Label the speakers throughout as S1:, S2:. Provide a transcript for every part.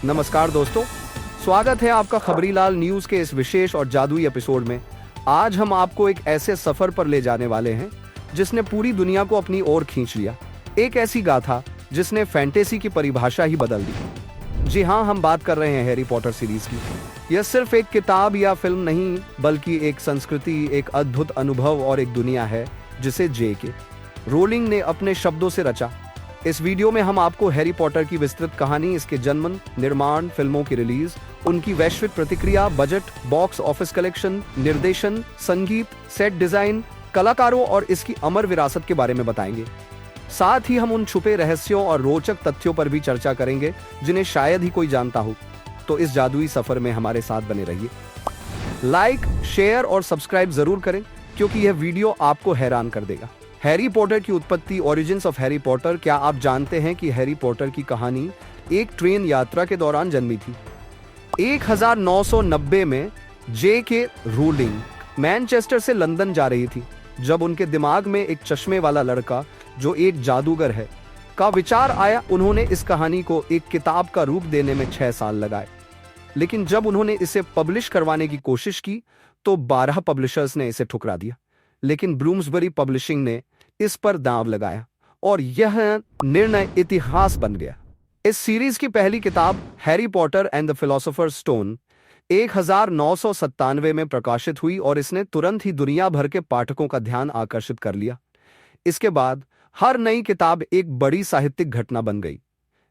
S1: नमस्कार दोस्तों, स्वागत है आपका खबरीलाल न्यूज के इस विशेष और जादुई एपिसोड में। आज हम आपको एक ऐसे सफर पर ले जाने वाले हैं जिसने पूरी दुनिया को अपनी ओर खींच लिया। एक ऐसी गाथा जिसने फैंटेसी की परिभाषा ही बदल दी। जी हाँ, हम बात कर रहे हैं हैरी पॉटर सीरीज की। यह सिर्फ एक किताब या फिल्म नहीं, बल्कि एक संस्कृति, एक अद्भुत अनुभव और एक दुनिया है जिसे जे.के. रोलिंग ने अपने शब्दों से रचा। इस वीडियो में हम आपको हैरी पॉटर की विस्तृत कहानी, इसके जन्म, निर्माण, फिल्मों की रिलीज, उनकी वैश्विक प्रतिक्रिया, बजट, बॉक्स ऑफिस कलेक्शन, निर्देशन, संगीत, सेट डिजाइन, कलाकारों और इसकी अमर विरासत के बारे में बताएंगे। साथ ही हम उन छुपे रहस्यों और रोचक तथ्यों पर भी चर्चा करेंगे जिन्हें शायद ही कोई जानता हो। तो इस जादुई सफर में हमारे साथ बने रहिए। लाइक, शेयर और सब्सक्राइब जरूर करें क्योंकि यह वीडियो आपको हैरान कर देगा। हैरी पॉटर की उत्पत्ति, ओरिजिन्स ऑफ हैरी पॉटर। क्या आप जानते हैं कि हैरी पॉटर की कहानी एक ट्रेन यात्रा के दौरान जन्मी थी? 1990 में जे.के. रोलिंग मैनचेस्टर से लंदन जा रही थी जब उनके दिमाग में एक चश्मे वाला लड़का, जो एक जादूगर है, का विचार आया। उन्होंने इस कहानी को एक किताब का रूप देने में 6 साल लगाए, लेकिन जब उन्होंने इसे पब्लिश करवाने की कोशिश की तो 12 पब्लिशर्स ने इसे ठुकरा दिया। लेकिन ब्लूम्सबरी पब्लिशिंग ने इस पर दांव लगाया और यह निर्णय इतिहास बन गया। इस सीरीज की पहली किताब Harry Potter and the philosopher's stone 1997 में प्रकाशित हुई और इसने तुरंत ही दुनिया भर के पाठकों का ध्यान आकर्षित कर लिया। इसके बाद हर नई किताब एक बड़ी साहित्यिक घटना बन गई।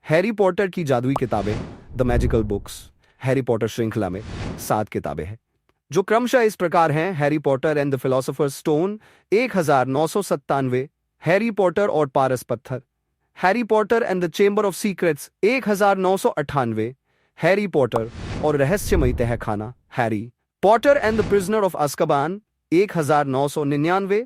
S1: हैरी पॉटर की जादुई किताबें, the magical books, Harry Potter श्रृंखला में 7 किताबें हैं जो क्रमशः इस प्रकार हैं: Harry Potter and the philosopher's stone 1997, Harry Potter और पारस पत्थर, Harry Potter and the chamber of secrets 1998, Harry Potter और रहस्यमयी तहखाना, Harry Potter and the prisoner of Azkaban 1999,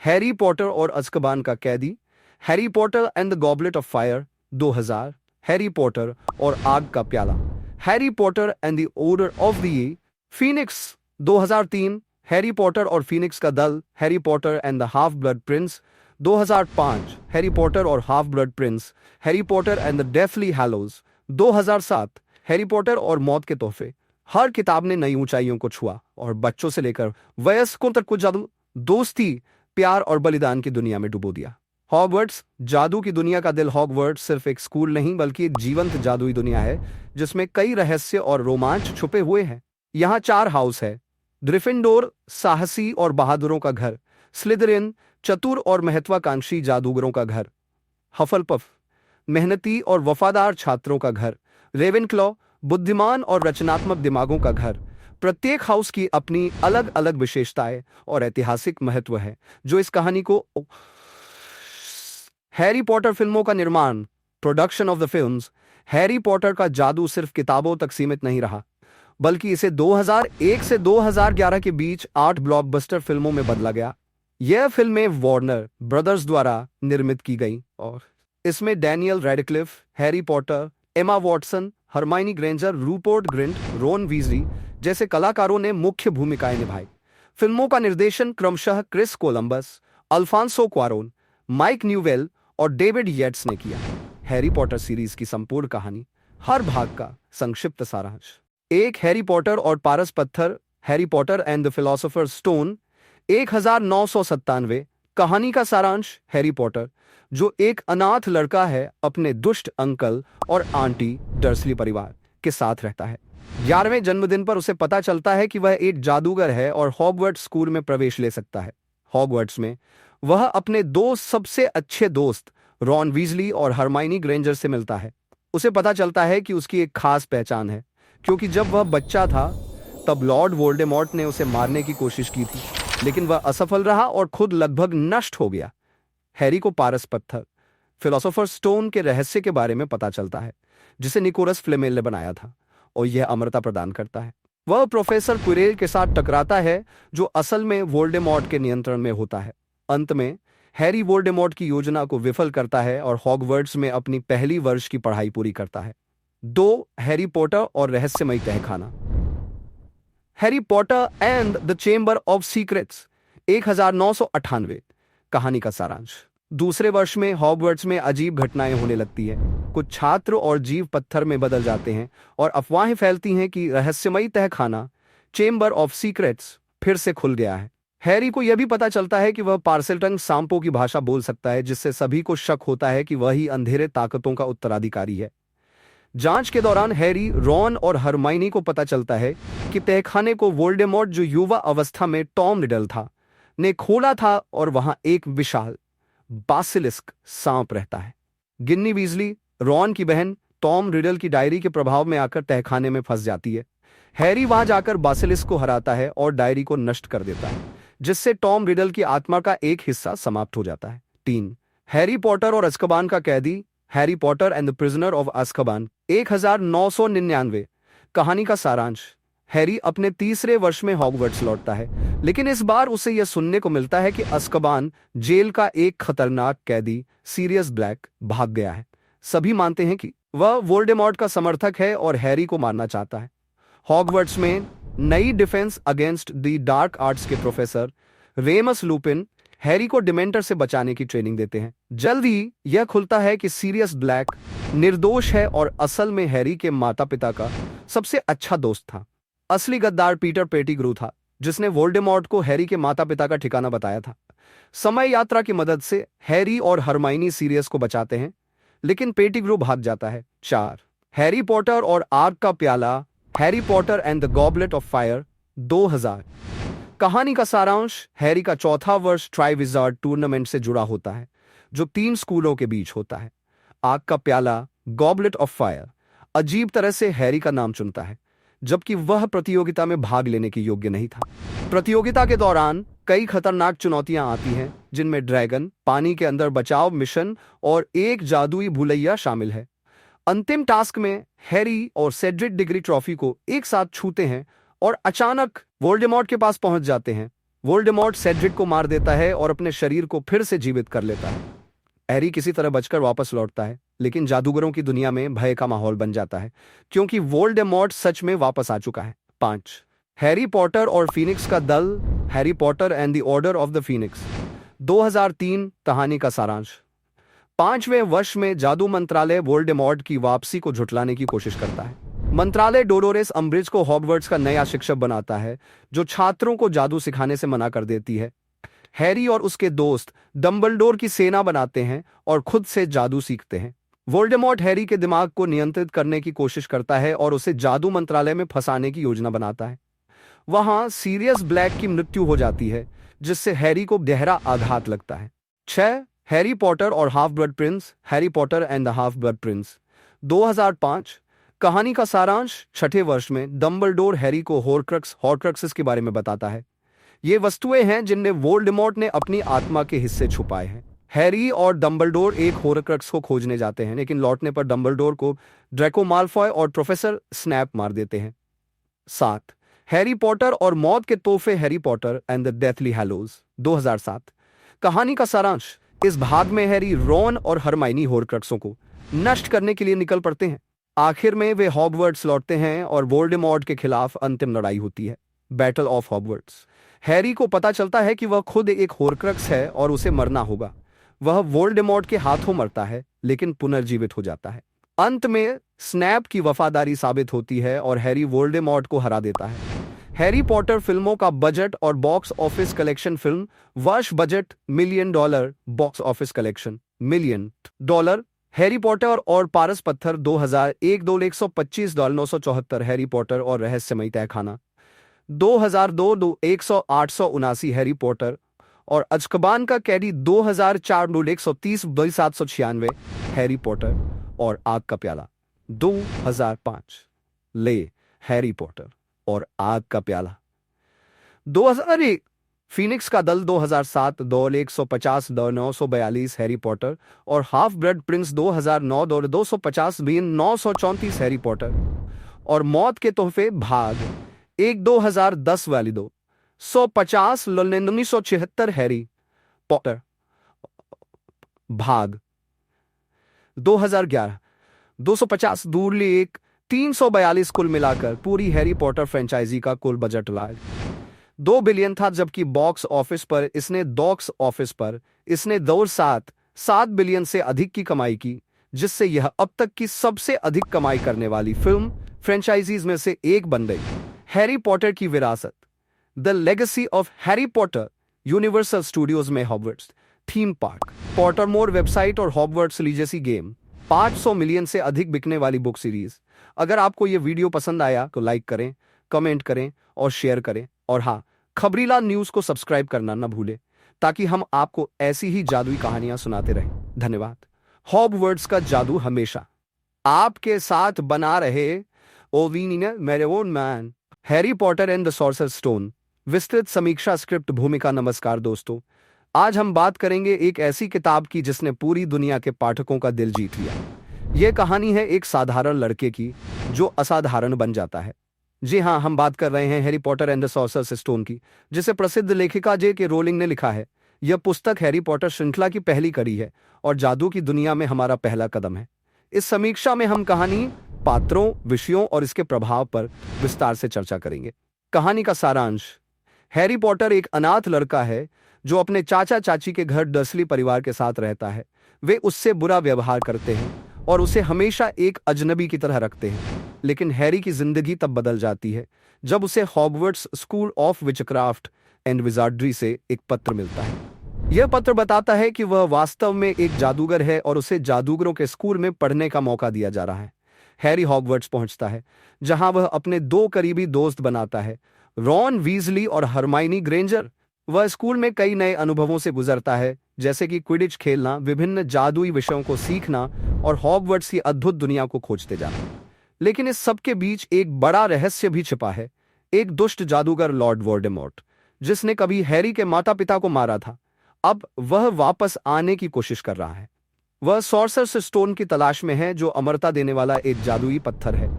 S1: Harry Potter और अज़्काबान का कैदी, Harry Potter and the goblet of fire 2000, Harry Potter और आग का प्याला, Harry Potter and the order of the phoenix 2003, Harry Potter और फीनिक्स का दल, Harry Potter and the half blood prince 2005, Harry Potter और half blood prince, Harry Potter and the deathly hallows 2007, Harry Potter और मौत के तोहफे। हर किताब ने नई ऊंचाइयों को छुआ और बच्चों से लेकर वयस्कों तक को जादू, दोस्ती, प्यार और बलिदान की दुनिया में डुबो दिया। हॉगवर्ट्स, जादू की दुनिया का दिल। हॉगवर्ट्स सिर्फ एक स्कूल नहीं, बल्कि एक जीवंत जादुई दुनिया है जिसमें कई रहस्य और रोमांच छुपे हुए हैं। यहाँ 4 हाउस है: ग्रिफिंडोर, साहसी और बहादुरों का घर; स्लिदरिन, चतुर और महत्वाकांक्षी जादूगरों का घर; हफलपफ, मेहनती और वफादार छात्रों का घर; रेवेनक्लॉ, बुद्धिमान और रचनात्मक दिमागों का घर। प्रत्येक हाउस की अपनी अलग अलग विशेषताएं और ऐतिहासिक महत्व है जो इस कहानी को। हैरी पॉटर फिल्मों का निर्माण, production of the films. Harry Potter का जादू सिर्फ किताबों तक सीमित नहीं रहा, बल्कि इसे 2001 से 2011 के बीच 8 ब्लॉकबस्टर फिल्मों में बदला गया। यह फिल्में वार्नर ब्रदर्स द्वारा निर्मित की गईं और इसमें Daniel Radcliffe, Harry Potter, Emma Watson, Hermione Granger, Rupert Grint, Ron Weasley जैसे कलाकारों ने मुख्य भूमिकाएं निभाई। फिल्मों का निर्देशन क्रमशः Chris Columbus, Alfonso Cuaron, Mike Newell और डेविड येट्स ने किया। हैरी पॉटर सीरीज की संपूर्ण कहानी, हर भाग का संक्षिप्त सारांश। 1. हैरी पॉटर और पारस पत्थर, Harry Potter and the philosopher's stone 1997। कहानी का सारांश: हैरी पॉटर, जो एक अनाथ लड़का है, अपने दुष्ट अंकल और आंटी डर्सली परिवार के साथ रहता है। 11वें जन्मदिन पर उसे पता चलता है कि वह एक जादूगर है और हॉगवर्ट्स स्कूल में प्रवेश ले सकता है। हॉगवर्ट्स में वह अपने 2 सबसे अच्छे दोस्त रॉन वीजली और हरमाइनी ग्रेंजर से मिलता है। उसे पता चलता है कि उसकी एक खास पहचान है, क्योंकि जब वह बच्चा था तब लॉर्ड वोल्डेमॉर्ट ने उसे मारने की कोशिश की थी, लेकिन वह असफल रहा और खुद लगभग नष्ट हो गया। हैरी को पारस पत्थर, फिलोसोफर स्टोन के रहस्य के बारे में पता चलता है, जिसे निकोलस फ्लेमेल ने बनाया था, और यह अमरता प्रदान करता है। वह प्रोफेसर क्विरेल के साथ टकराता है, जो असल में वोल्डेमॉर्ट के नियंत्रण में होता है। अंत में हैरी वोल्डेमॉर्ट की योजना को विफल करता है और हॉगवर्ट्स में अपनी पहली वर्ष की पढ़ाई पूरी करता है। 2. हैरी पॉटर और रहस्यमयी तहखाना, Harry Potter and the chamber of secrets 1998। कहानी का सारांश: दूसरे वर्ष में हॉगवर्ट्स में अजीब घटनाएं होने लगती है। कुछ छात्र और जीव पत्थर में बदल जाते हैं और अफवाहें फैलती हैं कि रहस्यमयी तहखाना चेंबर ऑफ सीक्रेट्स फिर से खुल गया है। हैरी को यह भी पता चलता है कि वह पार्सेल्टन सांपों की भाषा बोल सकता है, जिससे सभी को शक होता है कि वह ही अंधेरे ताकतों का उत्तराधिकारी है। जांच के दौरान हैरी, रॉन और हरमाइनी को पता चलता है कि तहखाने को वोल्डेमॉर्ट, जो युवा अवस्था में टॉम रिडल था, ने खोला था और वहां एक विशाल बासिलिस्क सांप रहता है। गिन्नी वीजली, रॉन की बहन, टॉम रिडल की डायरी के प्रभाव में आकर तहखाने में फंस जाती है। हैरी वहां जाकर बासिलिस्क को हराता है और डायरी को नष्ट कर देता है, जिससे टॉम रिडल की आत्मा का एक हिस्सा समाप्त हो जाता है। 3. हैरी पॉटर और अज़्काबान का कैदी, Harry Potter and the prisoner of Azkaban 1999। कहानी का सारांश। हैरी अपने तीसरे वर्ष में हॉगवर्ट्स लौटता है, लेकिन इस बार उसे यह सुनने को मिलता है कि अज़्काबान जेल का एक खतरनाक कैदी सीरियस ब्लैक भाग गया है। सभी मानते हैं कि वह वोल्डेमॉर्ट का समर्थक है और हैरी को मारना चाहता है। हॉगवर्ट्स में नई defence against the dark arts के प्रोफेसर रेमस लुपिन हैरी को डिमेंटर से बचाने की ट्रेनिंग देते हैं। जल्द ही यह खुलता है कि सीरियस ब्लैक निर्दोष है और असल में हैरी के माता पिता का सबसे अच्छा दोस्त था। असली गद्दार पीटर पेटिग्रू था, जिसने वोल्डेमॉर्ट को हैरी के माता पिता का ठिकाना बताया था। समय यात्रा की मदद से हैरी और हरमाइनी सीरियस को बचाते हैं, लेकिन पेटिग्रू भाग जाता है। 4. हैरी पॉटर और आग का प्याला, Harry Potter and the goblet of fire 2000। कहानी का सारांश। हैरी का चौथा वर्ष ट्राइविजार्ड टूर्नामेंट से जुड़ा होता है, जो 3 स्कूलों के बीच होता है। आग का प्याला, गॉबलेट ऑफ फायर, अजीब तरह से हैरी का नाम चुनता है, जबकि वह प्रतियोगिता में भाग लेने के योग्य नहीं था। प्रतियोगिता के दौरान कई खतरनाक चुनौतियां आती हैं, जिनमें ड्रैगन, पानी के अंदर बचाव मिशन और एक जादुई भुलैया शामिल है। अंतिम टास्क में हैरी और सेड्रिक डिग्री ट्रॉफी को एक साथ छूते हैं और अचानक वोल्डेमॉर्ट के पास पहुंच जाते हैं। वोल्डेमॉर्ट सेड्रिक को मार देता है और अपने शरीर को फिर से जीवित कर लेता है। हैरी किसी तरह बचकर वापस लौटता है, लेकिन जादूगरों की दुनिया में भय का माहौल बन जाता है, क्योंकि वोल्डेमॉर्ट सच में वापस आ चुका है। 5. हैरी पॉटर और फीनिक्स का दल, Harry Potter and the order of the phoenix 2003। कहानी का सारांश। 5वें वर्ष में जादू मंत्रालय वोल्डेमॉर्ट की वापसी को झुठलाने की कोशिश करता है। मंत्रालय डोलोरेस अम्ब्रिज को हॉगवर्ट्स का नया शिक्षक बनाता है, जो छात्रों को जादू सिखाने से मना कर देती है। हैरी और उसके दोस्त डंबलडोर की सेना बनाते हैं और खुद से जादू सीखते हैं। वोल्डेमॉर्ट हैरी के दिमाग को नियंत्रित करने की कोशिश करता है और उसे जादू मंत्रालय में फंसाने की योजना बनाता है। वहां सीरियस ब्लैक की मृत्यु हो जाती है, जिससे हैरी को गहरा आघात लगता है। 6. हैरी पॉटर और half blood prince, Harry Potter and the half blood prince 2005। कहानी का सारांश। 6ठे वर्ष में डंबलडोर हैरी को हॉर्क्रक्सेस के बारे में बताता है। ये वस्तुएं हैं जिनमें वोल्डेमॉर्ट ने अपनी आत्मा के हिस्से छुपाए हैं। हैरी और डंबलडोर एक हॉर्क्रक्स को खोजने जाते हैं, लेकिन लौटने पर डंबलडोर को ड्रैको माल्फॉय और प्रोफेसर स्नैप मार देते हैं। 7. हैरी पॉटर और मौत के तोहफे, Harry Potter and the deathly hallows 2007। कहानी का सारांश। इस भाग में हैरी, रॉन और हरमाइनी हॉर्क्रक्सों को नष्ट करने के लिए निकल पड़ते हैं। आखिर में वे हॉगवर्ट्स लौटते हैं और वोल्डेमॉर्ट के खिलाफ अंतिम लड़ाई होती है, बैटल ऑफ हॉगवर्ट्स। हैरी को पता चलता है कि वह खुद एक हॉर्क्रक्स है और उसे मरना होगा। वह वोल्डेमॉर्ट के हाथों मरता है, लेकिन पुनर्जीवित हो जाता है। अंत में स्नैप की वफादारी साबित होती है और हैरी वोल्डेमॉर्ट को हरा देता है। हैरी पॉटर फिल्मों का बजट और बॉक्स ऑफिस कलेक्शन। फिल्म वर्ष budget $1,000,000, box office collection $1,000,000। Harry Potter और पारस पत्थर 2001 $125,974। हैरी पॉटर और रहस्यमयी तहखाना 2002 879। हैरी पॉटर और अज़्काबान का कैदी 2004 130 796। हैरी पॉटर और आग का प्याला 2005। ले हैरी पॉटर और आग का प्याला 2001। फीनिक्स का दल 2007 150 942। हैरी पॉटर और half blood Prince 2009 250 934। Harry Potter और मौत के तोहफे भाग 1 2010 वाली 250 1976। हैरी पॉटर भाग 2011 250 दूरली 1 342। कुल मिलाकर पूरी हैरी पॉटर फ्रेंचाइजी का कुल बजट $2 बिलियन था, जबकि बॉक्स ऑफिस पर इसने 2 साथ 7 बिलियन से अधिक की कमाई की, जिससे यह अब तक की सबसे अधिक कमाई करने वाली फिल्म फ्रेंचाइजीज में से एक बन गई। हैरी पॉटर की विरासत, the legacy of Harry Potter, universal studios में हॉगवर्ट्स थीम पार्क, पॉटरमोर वेबसाइट और हॉगवर्ट्स लीजेसी गेम, 500 मिलियन से अधिक बिकने वाली बुक सीरीज। अगर आपको यह वीडियो पसंद आया तो लाइक करें, कमेंट करें और शेयर करें। और हाँ, खबरीला न्यूज को सब्सक्राइब करना न भूलें, ताकि हम आपको ऐसी ही जादुई कहानियां सुनाते रहें। धन्यवाद। हॉगवर्ट्स का जादू हमेशा आपके साथ बना रहे। ओवीन मेरे own man. Harry Potter and the sorcerer stone, विस्तृत समीक्षा स्क्रिप्ट भूमिका। नमस्कार दोस्तों, आज हम बात करेंगे एक ऐसी किताब की जिसने पूरी दुनिया के पाठकों का दिल जीत लिया। यह कहानी है एक साधारण लड़के की जो असाधारण बन जाता है। जी हाँ, हम बात कर रहे हैं Harry Potter and the sorcerer stone की, जिसे प्रसिद्ध लेखिका जे.के. रोलिंग ने लिखा है। यह पुस्तक हैरी पॉटर श्रृंखला की पहली कड़ी है और जादू की दुनिया में हमारा पहला कदम है। इस समीक्षा में हम कहानी, पात्रों, विषयों और इसके प्रभाव पर विस्तार से चर्चा करेंगे। कहानी का सारांश। हैरी पॉटर एक अनाथ लड़का है जो अपने चाचा चाची के घर डर्सली परिवार के साथ रहता है। वे उससे बुरा व्यवहार करते हैं और उसे हमेशा एक अजनबी की तरह रखते हैं। लेकिन हैरी की जिंदगी तब बदल जाती है जब उसे Hogwarts school of witchcraft and wizardry से एक पत्र मिलता है। यह पत्र बताता है कि वह वास्तव में एक जादूगर है और उसे जादूगरों के स्कूल में पढ़ने का मौका दिया जा रहा है। हैरी हॉगवर्ट्स पहुंचता है, जहां वह अपने दो करीबी दोस्त बनाता है, रॉन वीजली और हरमाइनी ग्रेंजर। वह स्कूल में कई नए अनुभवों से गुजरता है, जैसे कि क्विडिच खेलना, विभिन्न जादुई विषयों को सीखना और हॉगवर्ट्स की अद्भुत दुनिया को खोजते जाना। लेकिन इस सब के बीच एक बड़ा रहस्य भी छिपा है। एक दुष्ट जादूगर लॉर्ड वोल्डेमॉर्ट, जिसने कभी हैरी के माता पिता को मारा था, अब वह वापस आने की कोशिश कर रहा है। वह सॉर्सरर स्टोन की तलाश में है, जो अमरता देने वाला एक जादुई पत्थर है।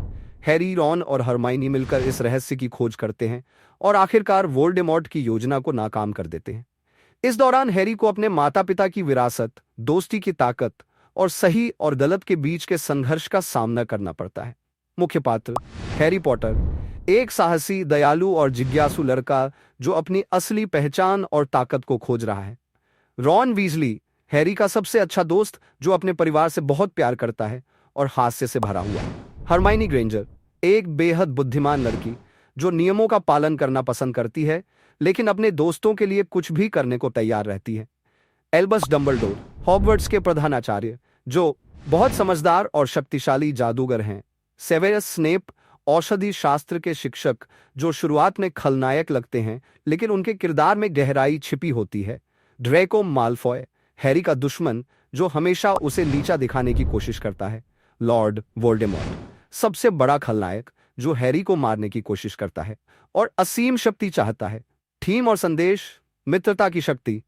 S1: हैरी, रॉन और हरमाइनी मिलकर इस रहस्य की खोज करते हैं और आखिरकार वोल्डेमॉर्ट की योजना को नाकाम कर देते हैं। इस दौरान हैरी को अपने माता पिता की विरासत, दोस्ती की ताकत और सही और गलत के बीच के संघर्ष का सामना करना पड़ता है। मुख्य पात्र हैरी पॉटर, एक साहसी, दयालु और जिज्ञासु लड़का जो अपनी असली पहचान और ताकत को खोज रहा है। रॉन वीजली, हैरी का सबसे अच्छा दोस्त जो अपने परिवार से बहुत प्यार करता है और हास्य से भरा हुआ है। हरमाइनी ग्रेंजर, एक बेहद बुद्धिमान लड़की जो नियमों का पालन करना पसंद करती है, लेकिन अपने दोस्तों के लिए कुछ भी करने को तैयार रहती है। एल्बस डंबलडोर, हॉगवर्ट्स के प्रधानाचार्य, जो बहुत समझदार और शक्तिशाली जादूगर हैं। सेवेरस स्नेप, औषधि शास्त्र के शिक्षक, जो शुरुआत में खलनायक लगते हैं लेकिन उनके किरदार में गहराई छिपी होती है। ड्रैको माल्फॉय, हैरी का दुश्मन जो हमेशा उसे नीचा दिखाने की कोशिश करता है। लॉर्ड वोल्डेमॉर्ट, सबसे बड़ा खलनायक जो हैरी को मारने की कोशिश करता है और असीम शक्ति चाहता है। थीम और संदेश, मित्रता की शक्ति।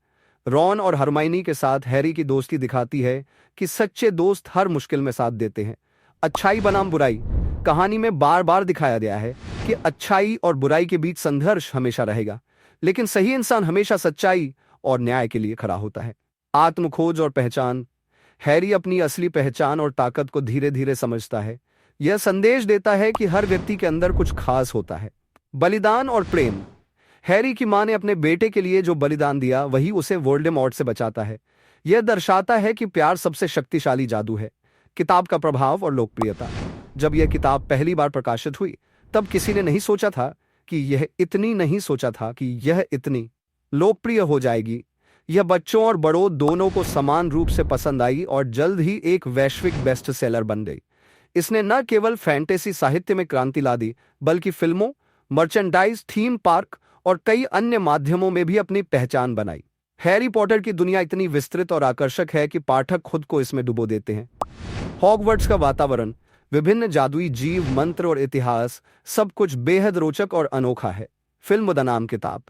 S1: रॉन और हरमाइनी के साथ हैरी की दोस्ती दिखाती है कि सच्चे दोस्त हर मुश्किल में साथ देते हैं। अच्छाई बनाम बुराई, कहानी में बार बार दिखाया गया है कि अच्छाई और बुराई के बीच संघर्ष हमेशा रहेगा, लेकिन सही इंसान हमेशा सच्चाई और न्याय के लिए खड़ा होता है। आत्मखोज और पहचान, हैरी अपनी असली पहचान और ताकत को धीरे धीरे समझता है। यह संदेश देता है कि हर व्यक्ति के अंदर कुछ खास होता है। बलिदान और प्रेम, हैरी की मां ने अपने बेटे के लिए जो बलिदान दिया वही उसे वोल्डेमॉर्ट से बचाता है। यह दर्शाता है कि प्यार सबसे शक्तिशाली जादू है। किताब का प्रभाव और लोकप्रियता, जब यह किताब पहली बार प्रकाशित हुई तब किसी ने नहीं सोचा था कि यह इतनी लोकप्रिय हो जाएगी। यह बच्चों और बड़ों दोनों को समान रूप से पसंद आई और जल्द ही एक वैश्विक बेस्ट सेलर बन गई। इसने न केवल फैंटेसी साहित्य में क्रांति ला दी, बल्कि फिल्मों, मर्चेंडाइज, थीम पार्क और कई अन्य माध्यमों में भी अपनी पहचान बनाई। हैरी पॉटर की दुनिया इतनी विस्तृत और आकर्षक है कि पाठक खुद को इसमें डुबो देते हैं। हॉगवर्ट्स का वातावरण, विभिन्न जादुई जीव, मंत्र और इतिहास, सब कुछ बेहद रोचक और अनोखा है। फिल्म द नाम किताब,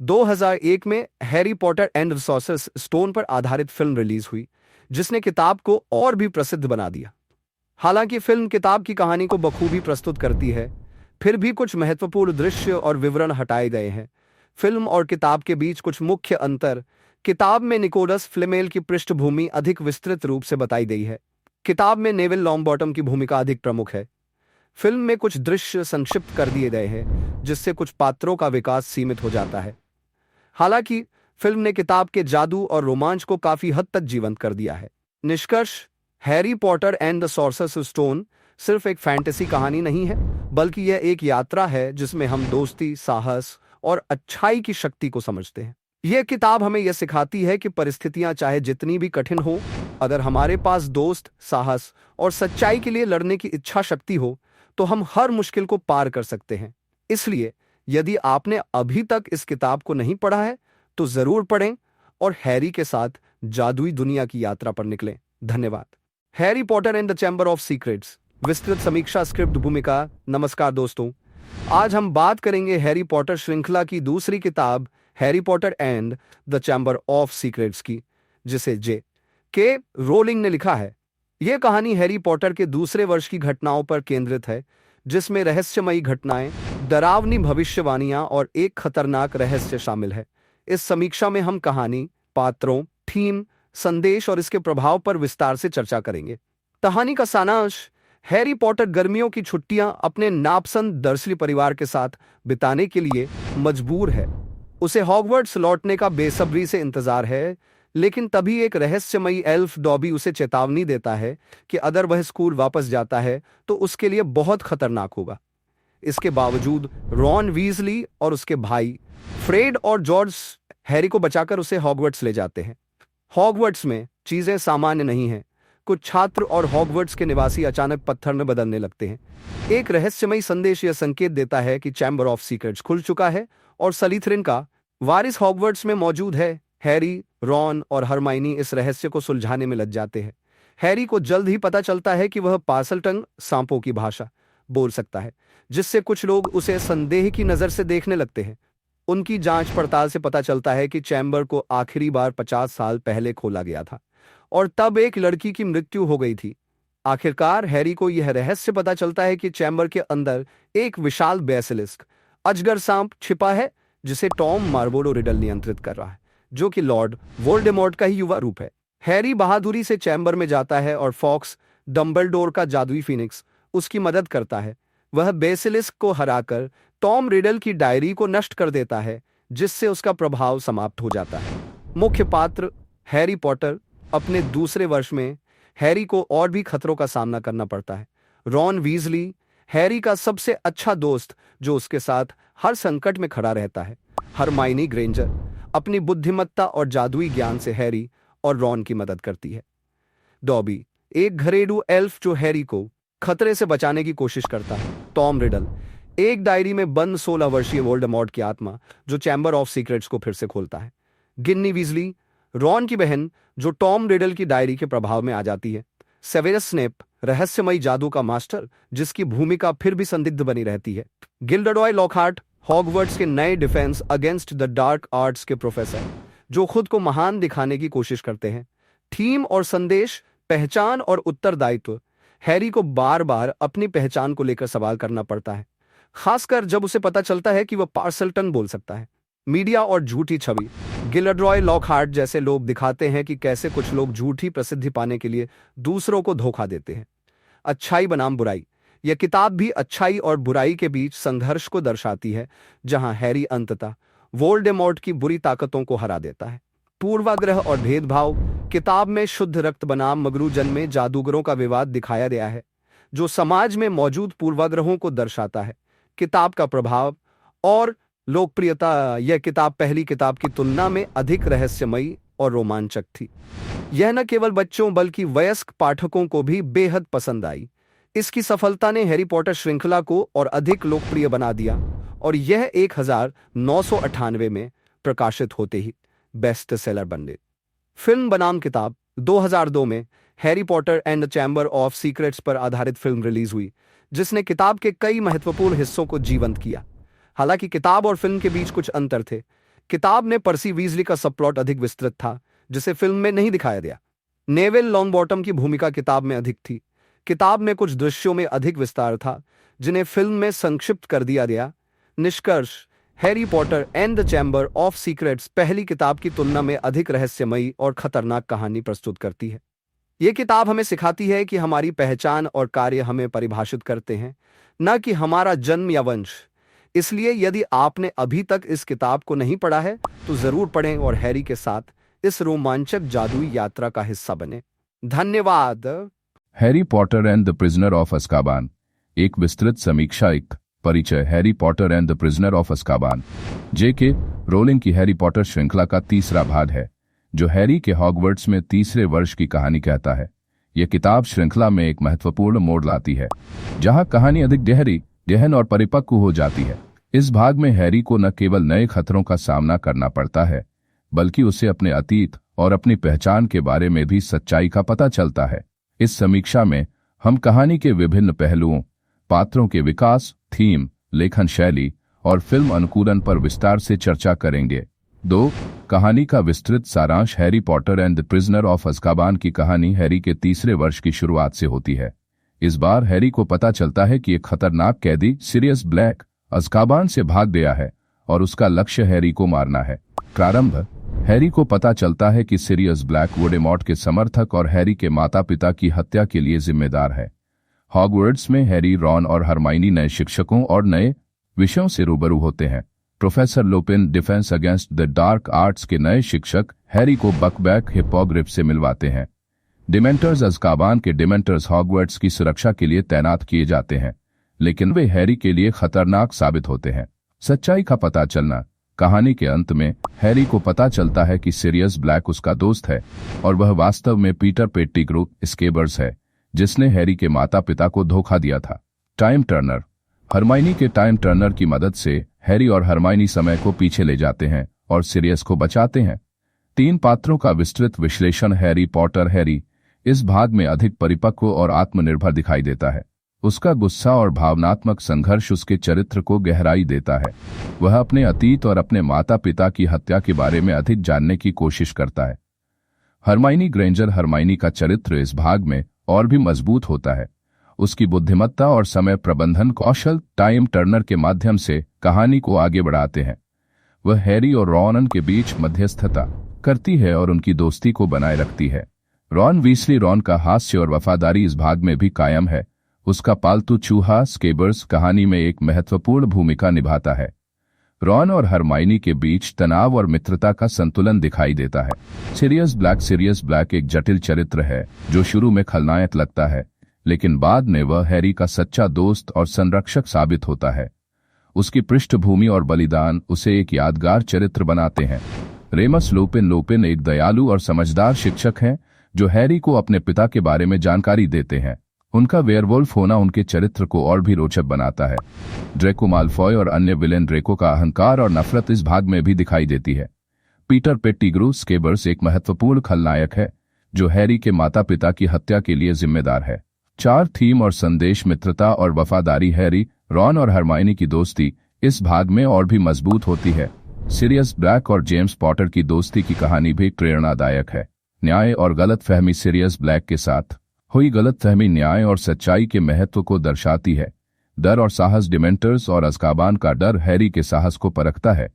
S1: 2001 में Harry Potter and the sorcerer stone पर आधारित फिल्म रिलीज हुई, जिसने किताब को और भी प्रसिद्ध बना दिया। हालांकि फिल्म किताब की कहानी को बखूबी प्रस्तुत करती है, फिर भी कुछ महत्वपूर्ण दृश्य और विवरण हटाए गए हैं। फिल्म और किताब के बीच कुछ मुख्य अंतर। किताब में निकोलस फ्लेमेल की पृष्ठभूमि अधिक विस्तृत रूप से बताई गई है। किताब में नेविल लॉन्गबॉटम की भूमिका अधिक प्रमुख है। फिल्म में कुछ दृश्य संक्षिप्त कर दिए गए हैं, जिससे कुछ पात्रों का विकास सीमित हो जाता है। हालांकि फिल्म ने किताब के जादू और रोमांच को काफी हद तक जीवंत कर दिया है। निष्कर्ष, Harry Potter and the sorcerers stone सिर्फ एक फैंटेसी कहानी नहीं है, बल्कि यह एक यात्रा है जिसमें हम दोस्ती, साहस और अच्छाई की शक्ति को समझते हैं। यह किताब हमें यह सिखाती है कि परिस्थितियां चाहे जितनी भी कठिन हो, अगर हमारे पास दोस्त, साहस और सच्चाई के लिए लड़ने की इच्छा शक्ति हो, तो हम हर मुश्किल को पार कर सकते हैं। इसलिए यदि आपने अभी तक इस किताब को नहीं पढ़ा है, तो जरूर पढ़ें और हैरी के साथ जादुई दुनिया की यात्रा पर निकलें। धन्यवाद। Harry Potter and the chamber of secrets विस्तृत समीक्षा स्क्रिप्ट भूमिका। नमस्कार दोस्तों, आज हम बात करेंगे हैरी पॉटर श्रृंखला की दूसरी किताब Harry Potter and the chamber of secrets की, जिसे J.K. रोलिंग ने लिखा है। यह कहानी हैरी पॉटर के दूसरे वर्ष की घटनाओं पर केंद्रित है, जिसमें रहस्यमयी घटनाएं, डरावनी भविष्यवाणियां और एक खतरनाक रहस्य शामिल है। इस समीक्षा में हम कहानी, पात्रों, थीम, संदेश और इसके प्रभाव पर विस्तार से चर्चा करेंगे। कहानी का सारांश: हैरी पॉटर गर्मियों की छुट्टियां अपने नापसंद दर्शली परिवार के साथ बिताने के लिए मजबूर है। उसे हॉगवर्ट्स लौटने का बेसब्री से इंतजार है, लेकिन तभी एक रहस्यमयी एल्फ डॉबी उसे चेतावनी देता है कि अगर वह स्कूल वापस जाता है तो उसके लिए बहुत खतरनाक होगा। इसके बावजूद रॉन वीजली और उसके भाई फ्रेड और जॉर्ज हैरी को बचाकर उसे हॉगवर्ट्स ले जाते हैं। हॉगवर्ट्स में चीजें सामान्य नहीं हैं। कुछ छात्र और हॉगवर्ट्स के निवासी अचानक पत्थर में बदलने लगते हैं। एक रहस्यमयी संदेश यह संकेत देता है कि चैम्बर ऑफ सीक्रेट्स खुल चुका है और स्लिथरिन का वारिस हॉगवर्ट्स में मौजूद है। हैरी, रॉन और हरमाइनी इस रहस्य को सुलझाने में लग जाते हैं। हैरी को जल्द ही पता चलता है कि वह पार्सलटन सांपों की भाषा बोल सकता है, जिससे कुछ लोग उसे संदेह की नजर से देखने लगते हैं। उनकी जांच पड़ताल से पता चलता है कि चैम्बर को आखिरी बार 50 साल पहले खोला गया था और तब एक लड़की की मृत्यु हो गई थी। आखिरकार हैरी को यह रहस्य पता चलता है कि चैम्बर के अंदर एक विशाल बेसिलिस्क, अजगर सांप छिपा है, जिसे टॉम मार्वोलो रिडल नियंत्रित कर रहा है, जो कि लॉर्ड वोल्डेमॉर्ट का ही युवा रूप है। हैरी बहादुरी से चैम्बर में जाता है और फॉक्स, डंबलडोर का जादुई फीनिक्स, उसकी मदद करता है। वह बेसिलिस्क को हराकर टॉम रिडल की डायरी को नष्ट कर देता है, जिससे उसका प्रभाव समाप्त हो जाता है। मुख्य पात्र हैरी पॉटर। अपने दूसरे वर्ष में हैरी को और भी खतरों का सामना करना पड़ता है। रॉन वीजली, हैरी का सबसे अच्छा दोस्त, जो उसके साथ हर संकट में खड़ा रहता है। हरमाइनी ग्रेंजर अपनी बुद्धिमत्ता और जादुई ज्ञान से हैरी और रॉन की मदद करती है। डॉबी, एक घरेलू एल्फ जो हैरी को खतरे से बचाने की कोशिश करता है। टॉम रिडल, एक डायरी में बंद 16 वर्षीय वोल्डेमॉर्ट की आत्मा, जो चैम्बर ऑफ सीक्रेट्स को फिर से खोलता है। गिन्नी वीजली, रॉन की बहन, जो टॉम रिडल की डायरी के प्रभाव में आ जाती है। सेवेरस स्नेप, रहस्यमयी जादू का मास्टर, जिसकी भूमिका फिर भी संदिग्ध बनी रहती है। गिल्डेरॉय लॉकहार्ट, हॉगवर्ट्स के नए defence against the dark arts के प्रोफेसर, जो खुद को महान दिखाने की कोशिश करते हैं। थीम और संदेश, पहचान और उत्तरदायित्व। हैरी को बार बार अपनी पहचान को लेकर सवाल करना पड़ता है, खासकर जब उसे पता चलता है कि वह पार्सलटन बोल सकता है। मीडिया और झूठी छवि। गिल्डेरॉय लॉकहार्ट जैसे लोग दिखाते हैं कि कैसे कुछ लोग झूठी प्रसिद्धि पाने के लिए दूसरों को धोखा देते हैं। अच्छाई बनाम बुराई। यह किताब भी अच्छाई और बुराई के बीच संघर्ष को दर्शाती है, जहां हैरी अंततः वोल्डेमॉर्ट की बुरी ताकतों को हरा देता है। पूर्वाग्रह और भेदभाव। किताब में शुद्ध रक्त बनाम मगरू जन्मे जादूगरों का विवाद दिखाया गया है, जो समाज में मौजूद पूर्वाग्रहों को दर्शाता है। किताब का प्रभाव और लोकप्रियता। यह किताब पहली किताब की तुलना में अधिक रहस्यमयी और रोमांचक थी। यह न केवल बच्चों बल्कि वयस्क पाठकों को भी बेहद पसंद आई। इसकी सफलता ने हैरी पॉटर श्रृंखला को और अधिक लोकप्रिय बना दिया और यह 1998 में प्रकाशित होते ही बेस्ट सेलर बन गई। फिल्म बनाम किताब। 2002 में Harry Potter and the chamber of secrets पर आधारित फिल्म रिलीज हुई, जिसने किताब के कई महत्वपूर्ण हिस्सों को जीवंत किया। हालांकि किताब और फिल्म के बीच कुछ अंतर थे। किताब में पर्सी वीजली का सबप्लॉट अधिक विस्तृत था, जिसे फिल्म में नहीं दिखाया गया। नेविल लॉन्गबॉटम की भूमिका किताब में अधिक थी। किताब में कुछ दृश्यों में अधिक विस्तार था, जिन्हें फिल्म में संक्षिप्त कर दिया गया। निष्कर्ष, Harry Potter and the chamber of secrets पहली किताब की तुलना में अधिक रहस्यमयी और खतरनाक कहानी प्रस्तुत करती है। यह किताब हमें सिखाती है कि हमारी पहचान और कार्य हमें परिभाषित करते हैं, न कि हमारा जन्म या वंश। इसलिए यदि आपने अभी तक इस किताब को नहीं पढ़ा है तो जरूर पढ़ें और हैरी के साथ इस रोमांचक जादुई यात्रा का हिस्सा बने। धन्यवाद।
S2: Harry Potter and the prisoner of Azkaban. एक विस्तृत समीक्षा। एक परिचय। Harry Potter and the prisoner of Azkaban J.K. Rolling की हैरी पॉटर श्रृंखला का तीसरा भाग है, जो हैरी के हॉगवर्ट्स में तीसरे वर्ष की कहानी कहता है। यह किताब श्रृंखला में एक महत्वपूर्ण मोड़ लाती है, जहां कहानी अधिक गहन और परिपक्व हो जाती है। इस भाग में हैरी को न केवल नए खतरों का सामना करना पड़ता है, बल्कि उसे अपने अतीत और अपनी पहचान के बारे में भी सच्चाई का पता चलता है। इस समीक्षा में हम कहानी के विभिन्न पहलुओं, पात्रों के विकास, थीम, लेखन शैली और फिल्म अनुकूलन पर विस्तार से चर्चा करेंगे। 2. कहानी का विस्तृत सारांश। Harry Potter and the prisoner of Azkaban की कहानी हैरी के तीसरे वर्ष की शुरुआत से होती है। इस बार हैरी को पता चलता है कि एक खतरनाक कैदी सिरियस ब्लैक अज़्काबान से भाग गया है और उसका लक्ष्य हैरी को मारना है। प्रारंभ। हैरी को पता चलता है कि सिरियस ब्लैक वोल्डेमॉर्ट के समर्थक और हैरी के माता पिता की हत्या के लिए जिम्मेदार है। हॉगवर्ट्स में हैरी, रॉन और हरमाइनी नए शिक्षकों और नए विषयों से रूबरू होते हैं। Professor Lupin, defence against the dark arts के नए शिक्षक, हैरी को बकबैक हिप्पोग्रिफ से मिलवाते हैं। डिमेंटर्स। अज़्काबान के डिमेंटर्स हॉगवर्ट्स की सुरक्षा के लिए तैनात किए जाते हैं, लेकिन वे हैरी के लिए खतरनाक साबित होते हैं। सच्चाई का पता चलना। कहानी के अंत में हैरी को पता चलता है कि सिरियस ब्लैक उसका दोस्त है और वह वास्तव में पीटर पेटिग्रू स्केबर्स है, जिसने हैरी के माता पिता को धोखा दिया था। Time Turner. हरमाइनी के टाइम टर्नर की मदद से हैरी और हरमाइनी समय को पीछे ले जाते हैं और सिरियस को बचाते हैं। 3 पात्रों का विस्तृत विश्लेषण। Harry Potter. हैरी इस भाग में अधिक परिपक्व और आत्मनिर्भर दिखाई देता है। उसका गुस्सा और भावनात्मक संघर्ष उसके चरित्र को गहराई देता है। वह अपने अतीत और अपने माता पिता की हत्या के बारे में अधिक जानने की कोशिश करता है। Hermione Granger. हरमाइनी का चरित्र इस भाग में और भी मजबूत होता है। उसकी बुद्धिमत्ता और समय प्रबंधन कौशल टाइम टर्नर के माध्यम से कहानी को आगे बढ़ाते हैं। वह हैरी और रॉन के बीच मध्यस्थता करती है और उनकी दोस्ती को बनाए रखती है। रॉन वीसली। रॉन का हास्य और वफादारी इस भाग में भी कायम है। उसका पालतू चूहा स्केबर्स कहानी में एक महत्वपूर्ण भूमिका निभाता है। रॉन और हरमाइनी के बीच तनाव और मित्रता का संतुलन दिखाई देता है। Serious black. सिरियस ब्लैक एक जटिल चरित्र है जो शुरू में खलनायक लगता है, लेकिन बाद में वह हैरी का सच्चा दोस्त और संरक्षक साबित होता है। उसकी पृष्ठभूमि और बलिदान उसे एक यादगार चरित्र बनाते हैं। Ramus Lupin. लुपिन एक दयालु और समझदार शिक्षक हैं जो हैरी को अपने पिता के बारे में जानकारी देते हैं। उनका वेयरवुल्फ होना उनके चरित्र को और भी रोचक बनाता है। ड्रेको माल्फॉय और अन्य विलेन। ड्रेको का अहंकार और नफरत इस भाग में भी दिखाई देती है। पीटर पेटिग्रू स्केबर्स एक महत्वपूर्ण खलनायक है जो हैरी के माता पिता की हत्या के लिए जिम्मेदार है। 4 थीम और संदेश। मित्रता और वफादारी। हैरी, रॉन और हरमाइनी की दोस्ती इस भाग में और भी मजबूत होती है। सिरियस ब्लैक और जेम्स पॉटर की दोस्ती की कहानी भी प्रेरणादायक है। न्याय और गलतफहमी। सिरियस ब्लैक के साथ हुई गलतफहमी न्याय और सच्चाई के महत्व को दर्शाती है। डर और साहस। डिमेंटर्स और अज़्काबान का डर हैरी के साहस को परखता है।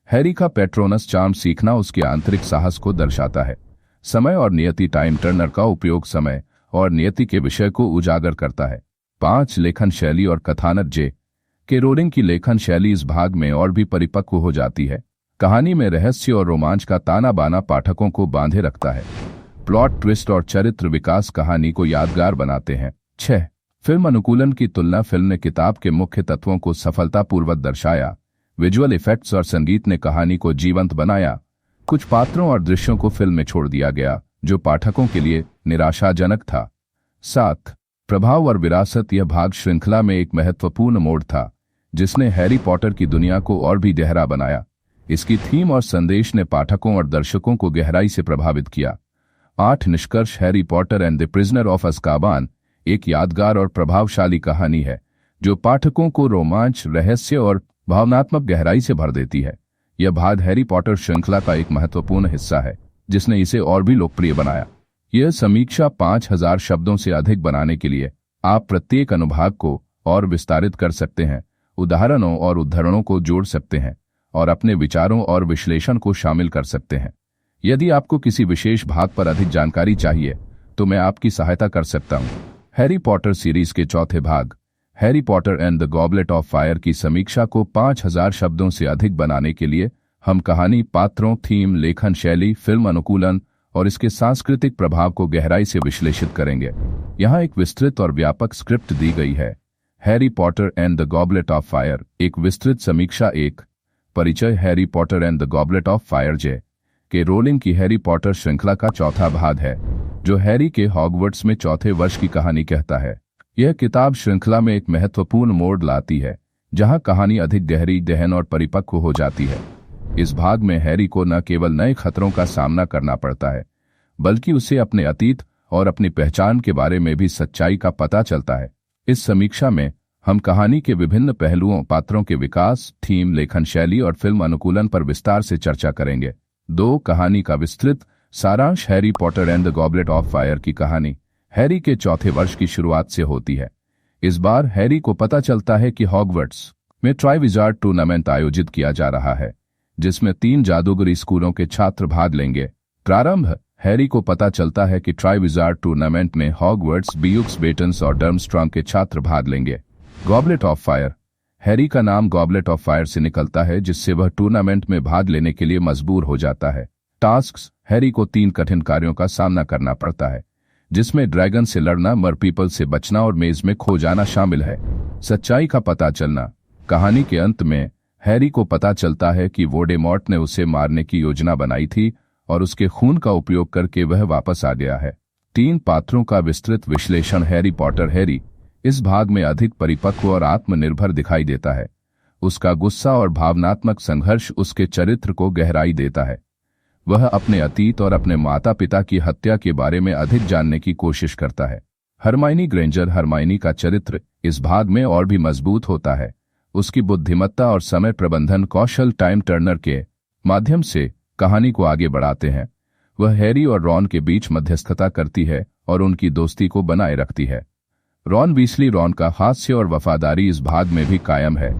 S2: हैरी का पेट्रोनस चार्म सीखना उसके आंतरिक साहस को दर्शाता है। समय और नियति। टाइम टर्नर का उपयोग समय और नियति के विषय को उजागर करता है। 5. लेखन शैली और कथानक। J.K. रोलिंग की लेखन शैली इस भाग में और भी परिपक्व हो जाती है। कहानी में रहस्य और रोमांच का ताना बाना पाठकों को बांधे रखता है। प्लॉट ट्विस्ट और चरित्र विकास कहानी को यादगार बनाते हैं। 6. फिल्म अनुकूलन की तुलना। फिल्म ने किताब के मुख्य तत्वों को सफलतापूर्वक दर्शाया। विजुअल इफेक्ट्स और संगीत ने कहानी को जीवंत बनाया। कुछ पात्रों और दृश्यों को फिल्म में छोड़ दिया गया जो पाठकों के लिए निराशाजनक था। 7. प्रभाव और विरासत। यह भाग श्रृंखला में एक महत्वपूर्ण मोड़ था जिसने हैरी पॉटर की दुनिया को और भी गहरा बनाया। इसकी थीम और संदेश ने पाठकों और दर्शकों को गहराई से प्रभावित किया। 8. निष्कर्ष। Harry Potter and the prisoner of Azkaban एक यादगार और प्रभावशाली कहानी है जो पाठकों को रोमांच, रहस्य और भावनात्मक गहराई से भर देती है। यह भाग हैरी पॉटर श्रृंखला का एक महत्वपूर्ण हिस्सा है जिसने इसे और भी लोकप्रिय बनाया। यह समीक्षा 5000 शब्दों से अधिक बनाने के लिए आप प्रत्येक अनुभाग को और विस्तारित कर सकते हैं, उदाहरणों और उद्धरणों को जोड़ सकते हैं और अपने विचारों और विश्लेषण को शामिल कर सकते हैं। यदि आपको किसी विशेष भाग पर अधिक जानकारी चाहिए तो मैं आपकी सहायता कर सकता हूं। हैरी पॉटर सीरीज के चौथे भाग Harry Potter and the goblet of fire की समीक्षा को 5000 शब्दों से अधिक बनाने के लिए हम कहानी, पात्रों, थीम, लेखन शैली, फिल्म अनुकूलन और इसके सांस्कृतिक प्रभाव को गहराई से विश्लेषित करेंगे। यहाँ एक विस्तृत और व्यापक स्क्रिप्ट दी गई है। Harry Potter and the goblet of fire, एक विस्तृत समीक्षा। एक परिचय। Harry Potter and the goblet of fire JK. Rolling की हैरी पॉटर श्रृंखला का चौथा भाग है, जो हैरी के हॉगवर्ट्स में चौथे वर्ष की कहानी कहता है। यह किताब श्रृंखला में एक महत्वपूर्ण मोड़ लाती है, जहां कहानी अधिक गहरी, गहन और परिपक्व हो जाती है। इस भाग में हैरी को न केवल नए खतरों का सामना करना पड़ता है, बल्कि उसे अपने अतीत और अपनी पहचान के बारे में भी सच्चाई का पता चलता है। इस समीक्षा में हम कहानी के विभिन्न पहलुओं, पात्रों के विकास, थीम, लेखन शैली और फिल्म अनुकूलन पर विस्तार से चर्चा करेंगे। 2. कहानी का विस्तृत सारांश। Harry Potter and the goblet of fire की कहानी हैरी के चौथे वर्ष की शुरुआत से होती है। इस बार हैरी को पता चलता है कि हॉगवर्ट्स में ट्राइविजार्ड टूर्नामेंट आयोजित किया जा रहा है, जिसमें 3 जादूगरी स्कूलों के छात्र भाग लेंगे। प्रारंभ। हैरी को पता चलता है कि ट्राइविजार्ड टूर्नामेंट में हॉगवर्ट्स, बियुक्स बेटन्स और डर्मस्ट्रॉन्ग के छात्र भाग लेंगे। Goblet of fire. हैरी का नाम गॉबलेट ऑफ फायर से निकलता है, जिससे वह टूर्नामेंट में भाग लेने के लिए मजबूर हो जाता है। टास्क्स। हैरी को 3 कठिन कार्यों का सामना करना पड़ता है, जिसमें ड्रैगन से लड़ना, मरपीपल से बचना और मेज में खो जाना शामिल है। सच्चाई का पता चलना। कहानी के अंत में हैरी को पता चलता है कि वोल्डेमॉर्ट ने उसे मारने की योजना बनाई थी और उसके खून का उपयोग करके वह वापस आ गया है। 3 पात्रों का विस्तृत विश्लेषण। Harry Potter. हैरी इस भाग में अधिक परिपक्व और आत्मनिर्भर दिखाई देता है। उसका गुस्सा और भावनात्मक संघर्ष उसके चरित्र को गहराई देता है। वह अपने अतीत और अपने माता पिता की हत्या के बारे में अधिक जानने की कोशिश करता है। Hermione Granger. हरमाइनी का चरित्र इस भाग में और भी मजबूत होता है। उसकी बुद्धिमत्ता और समय प्रबंधन कौशल टाइम टर्नर के माध्यम से कहानी को आगे बढ़ाते हैं। वह हैरी और रॉन के बीच मध्यस्थता करती है और उनकी दोस्ती को बनाए रखती है। रॉन वीसली। रॉन का हास्य और वफादारी इस भाग में भी कायम है।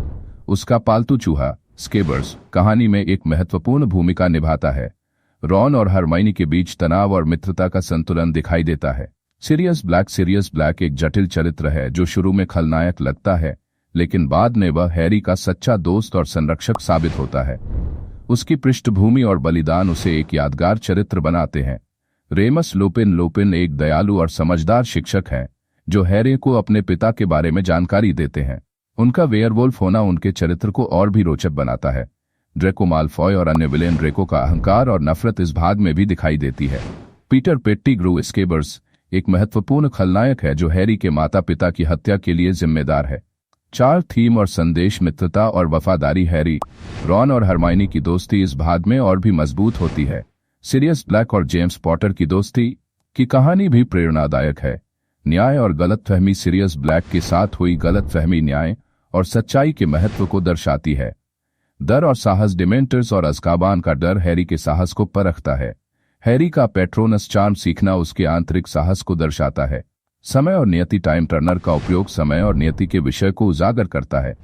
S2: उसका पालतू चूहा स्केबर्स कहानी में एक महत्वपूर्ण भूमिका निभाता है। रॉन और हरमाइनी के बीच तनाव और मित्रता का संतुलन दिखाई देता है। Sirius Black. सीरियस ब्लैक एक जटिल चरित्र है जो शुरू में खलनायक लगता है, लेकिन बाद में वह हैरी का सच्चा दोस्त और संरक्षक साबित होता है। उसकी पृष्ठभूमि और बलिदान उसे एक यादगार चरित्र बनाते हैं। Ramus Lupin. लुपिन एक दयालु और समझदार शिक्षक हैं, जो हैरी को अपने पिता के बारे में जानकारी देते हैं। उनका वेयरवुल्फ होना उनके चरित्र को और भी रोचक बनाता है। ड्रेको मालफॉय और अन्य विलेन। ड्रेको का अहंकार और नफरत इस भाग में भी दिखाई देती है। पीटर पेट्टिग्रू। स्केबर्स एक महत्वपूर्ण खलनायक है जो हैरी के माता पिता की हत्या के लिए जिम्मेदार है। 4 थीम और संदेश। मित्रता और वफादारी। हैरी, रॉन और हरमाइनी की दोस्ती इस भाग में और भी मजबूत होती है। सीरियस ब्लैक और जेम्स पॉटर की दोस्ती की कहानी भी प्रेरणादायक है। न्याय और गलतफहमी। सीरियस ब्लैक के साथ हुई गलतफहमी न्याय और सच्चाई के महत्व को दर्शाती है। डर और साहस। डिमेंटर्स और अज़्काबान का डर हैरी के साहस को परखता है। हैरी का पेट्रोनस चार्म सीखना उसके आंतरिक साहस को दर्शाता है। समय और नियति। टाइम टर्नर का उपयोग समय और नियति के विषय को उजागर करता है।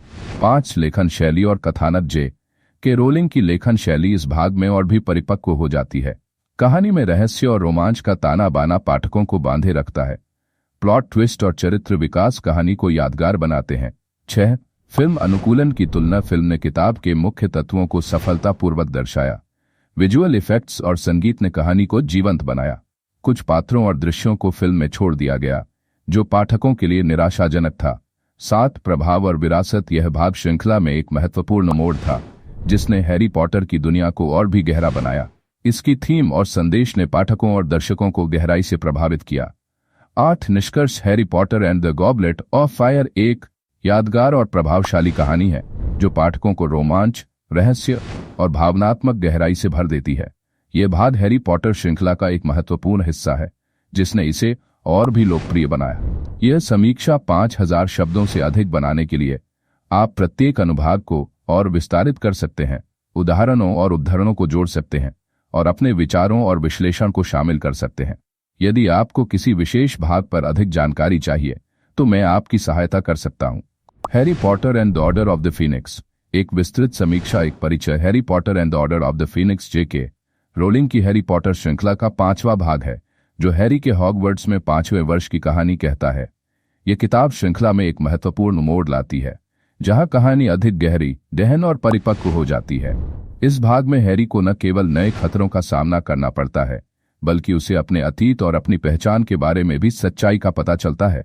S2: 5 लेखन शैली और कथानक। जे.के. रोलिंग की लेखन शैली इस भाग में और भी परिपक्व हो जाती है। कहानी में रहस्य और रोमांच का ताना बाना पाठकों को बांधे रखता है। प्लॉट ट्विस्ट और चरित्र विकास कहानी को यादगार बनाते हैं। 6 फिल्म अनुकूलन की तुलना। फिल्म ने किताब के मुख्य तत्वों को सफलतापूर्वक दर्शाया। विजुअल इफेक्ट्स और संगीत ने कहानी को जीवंत बनाया। कुछ पात्रों और दृश्यों को फिल्म में छोड़ दिया गया, जो पाठकों के लिए निराशाजनक था। 7 प्रभाव और विरासत। यह भाग श्रृंखला में एक महत्वपूर्ण मोड़ था, जिसने हैरी पॉटर की दुनिया को और भी गहरा बनाया। इसकी थीम और संदेश ने पाठकों और दर्शकों को गहराई से प्रभावित किया। 8 निष्कर्ष। Harry Potter and the goblet of fire एक यादगार और प्रभावशाली कहानी है, जो पाठकों को रोमांच, रहस्य और भावनात्मक गहराई से भर देती है। यह भाग हैरी पॉटर श्रृंखला का एक महत्वपूर्ण हिस्सा है, जिसने इसे और भी लोकप्रिय बनाया। यह समीक्षा 5000 शब्दों से अधिक बनाने के लिए आप प्रत्येक अनुभाग को और विस्तारित कर सकते हैं, उदाहरणों और उद्धरणों को जोड़ सकते हैं और अपने विचारों और विश्लेषण को शामिल कर सकते हैं। यदि आपको किसी विशेष भाग पर अधिक जानकारी चाहिए, तो मैं आपकी सहायता कर सकता हूं। Harry Potter and the order of the Phoenix एक विस्तृत समीक्षा। एक परिचय। Harry Potter and the order of the Phoenix JK. Rolling की हैरी पॉटर श्रृंखला का 5वां भाग है, जो हैरी के हॉगवर्ट्स में 5वें वर्ष की कहानी कहता है। ये किताब श्रृंखला में एक महत्वपूर्ण मोड़ लाती है, जहां कहानी अधिक गहरी, गहन और परिपक्व हो जाती है। इस भाग में हैरी को न केवल नए खतरों का सामना करना पड़ता है, बल्कि उसे अपने अतीत और अपनी पहचान के बारे में भी सच्चाई का पता चलता है।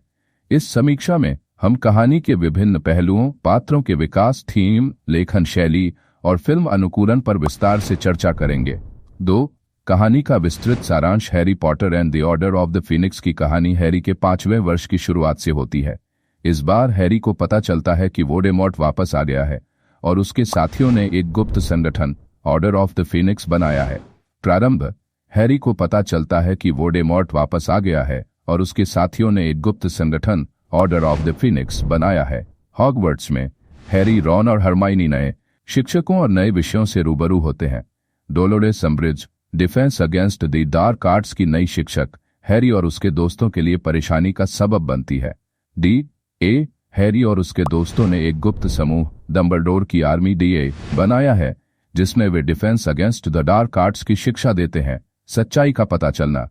S2: इस समीक्षा में हम कहानी के विभिन्न पहलुओं, पात्रों के विकास, थीम, लेखन शैली और फिल्म अनुकूलन पर विस्तार से चर्चा करेंगे। 2. कहानी का विस्तृत सारांश। Harry Potter and the order of the Phoenix की कहानी हैरी के 5वें वर्ष की शुरुआत से होती है। इस बार हैरी को पता चलता है कि वोल्डेमॉर्ट वापस आ गया है और उसके साथियों ने एक गुप्त संगठन ऑर्डर ऑफ द फीनिक्स बनाया है। प्रारंभ। हैरी को पता चलता है कि वोल्डेमॉर्ट वापस आ गया है और उसके साथियों ने एक गुप्त संगठन ऑर्डर ऑफ द फीनिक्स बनाया है। हॉगवर्ट्स में हैरी, रॉन और हरमाइनी नए शिक्षकों और नए विषयों से रूबरू होते हैं। Dolores अम्ब्रिज, defence against the dark arts की नई शिक्षक, हैरी और उसके दोस्तों के लिए परेशानी का सबब बनती है। डी.ए. हैरी और उसके दोस्तों ने एक गुप्त समूह डंबलडोर की आर्मी डी.ए. बनाया है, जिसमें वे defence against the dark arts की शिक्षा देते हैं। सच्चाई का पता चलना।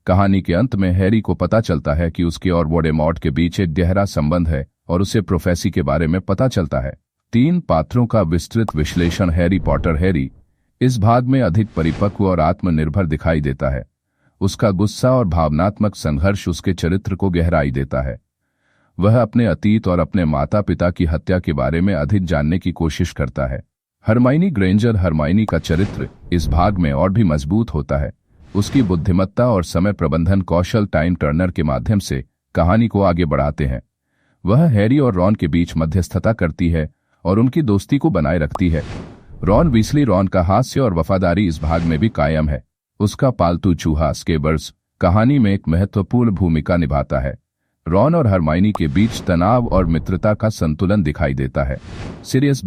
S2: कहानी के अंत में हैरी को पता चलता है कि उसके और वोल्डेमॉर्ट के बीच एक गहरा संबंध है और उसे प्रोफेसी के बारे में पता चलता है। 3. पात्रों का विस्तृत विश्लेषण। हैरी पॉटर हैरी इस भाग में अधिक परिपक्व और आत्मनिर्भर दिखाई देता है। उसका गुस्सा और भावनात्मक संघर्ष उसके चरित्र को गहराई देता है। वह अपने अतीत और अपने माता पिता की हत्या के बारे में अधिक जानने की कोशिश करता है। हरमाइनी ग्रेंजर, हरमाइनी का चरित्र इस भाग में और भी मजबूत होता है। उसकी बुद्धिमत्ता और समय प्रबंधन कौशल टाइम टर्नर के माध्यम से कहानी को आगे बढ़ाते हैं। वह हैरी और रॉन के बीच मध्यस्थता करती है और उनकी दोस्ती को बनाए रखती है। रॉन वीसली, रॉन का हास्य और वफादारी इस भाग में भी कायम है। उसका पालतू चूहा स्केबर्स कहानी में एक महत्वपूर्ण भूमिका निभाता है। रॉन और हरमाइनी के बीच तनाव और मित्रता का संतुलन दिखाई देता है। सिरियस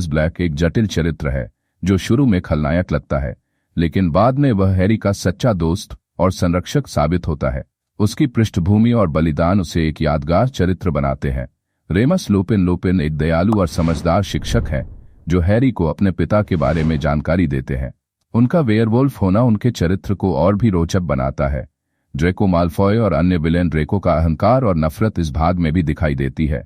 S2: ब्लैक एक जटिल चरित्र है जो शुरू में खलनायक लगता है, लेकिन बाद में वह हैरी का सच्चा दोस्त और संरक्षक साबित होता है। उसकी पृष्ठभूमि और बलिदान उसे एक यादगार चरित्र बनाते हैं। रेमस लुपिन एक दयालु और समझदार शिक्षक है जो हैरी को अपने पिता के बारे में जानकारी देते हैं। उनका वेयरवुल्फ होना उनके चरित्र को और भी रोचक बनाता है। ड्रेको माल्फॉय और अन्य विलेन ड्रेको का अहंकार और नफरत इस भाग में भी दिखाई देती है।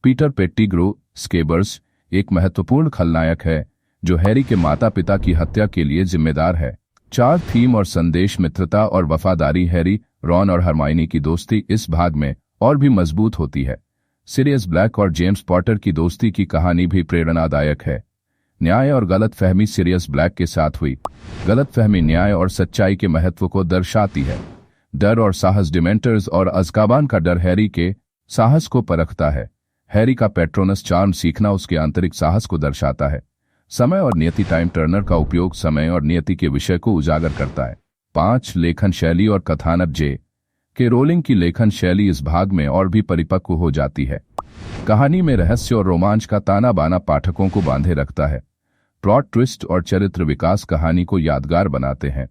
S2: पीटर पेट्टिग्रू स्केबर्स एक महत्वपूर्ण खलनायक है जो हैरी के माता पिता की हत्या के लिए जिम्मेदार है। 4. थीम और संदेश। मित्रता और वफादारी। हैरी, रॉन और हरमाइनी की दोस्ती इस भाग में और भी मजबूत होती है। सिरियस ब्लैक और जेम्स पॉटर की दोस्ती की कहानी भी प्रेरणादायक है। न्याय और गलतफहमी। सिरियस ब्लैक के साथ हुई गलतफहमी न्याय और सच्चाई के महत्व को दर्शाती है। डर और साहस। डिमेंटर्स और अज़्काबान का डर हैरी के साहस को परखता है। हैरी का पेट्रोनस चार्म सीखना उसके आंतरिक साहस को दर्शाता है। समय और नियति। टाइम टर्नर का उपयोग समय और नियति के विषय को उजागर करता है। 5. लेखन शैली और कथानक। जे.के. रोलिंग की लेखन शैली इस भाग में और भी परिपक्व हो जाती है। कहानी में रहस्य और रोमांच का ताना बाना पाठकों को बांधे रखता है। प्लॉट ट्विस्ट और चरित्र विकास कहानी को यादगार बनाते हैं।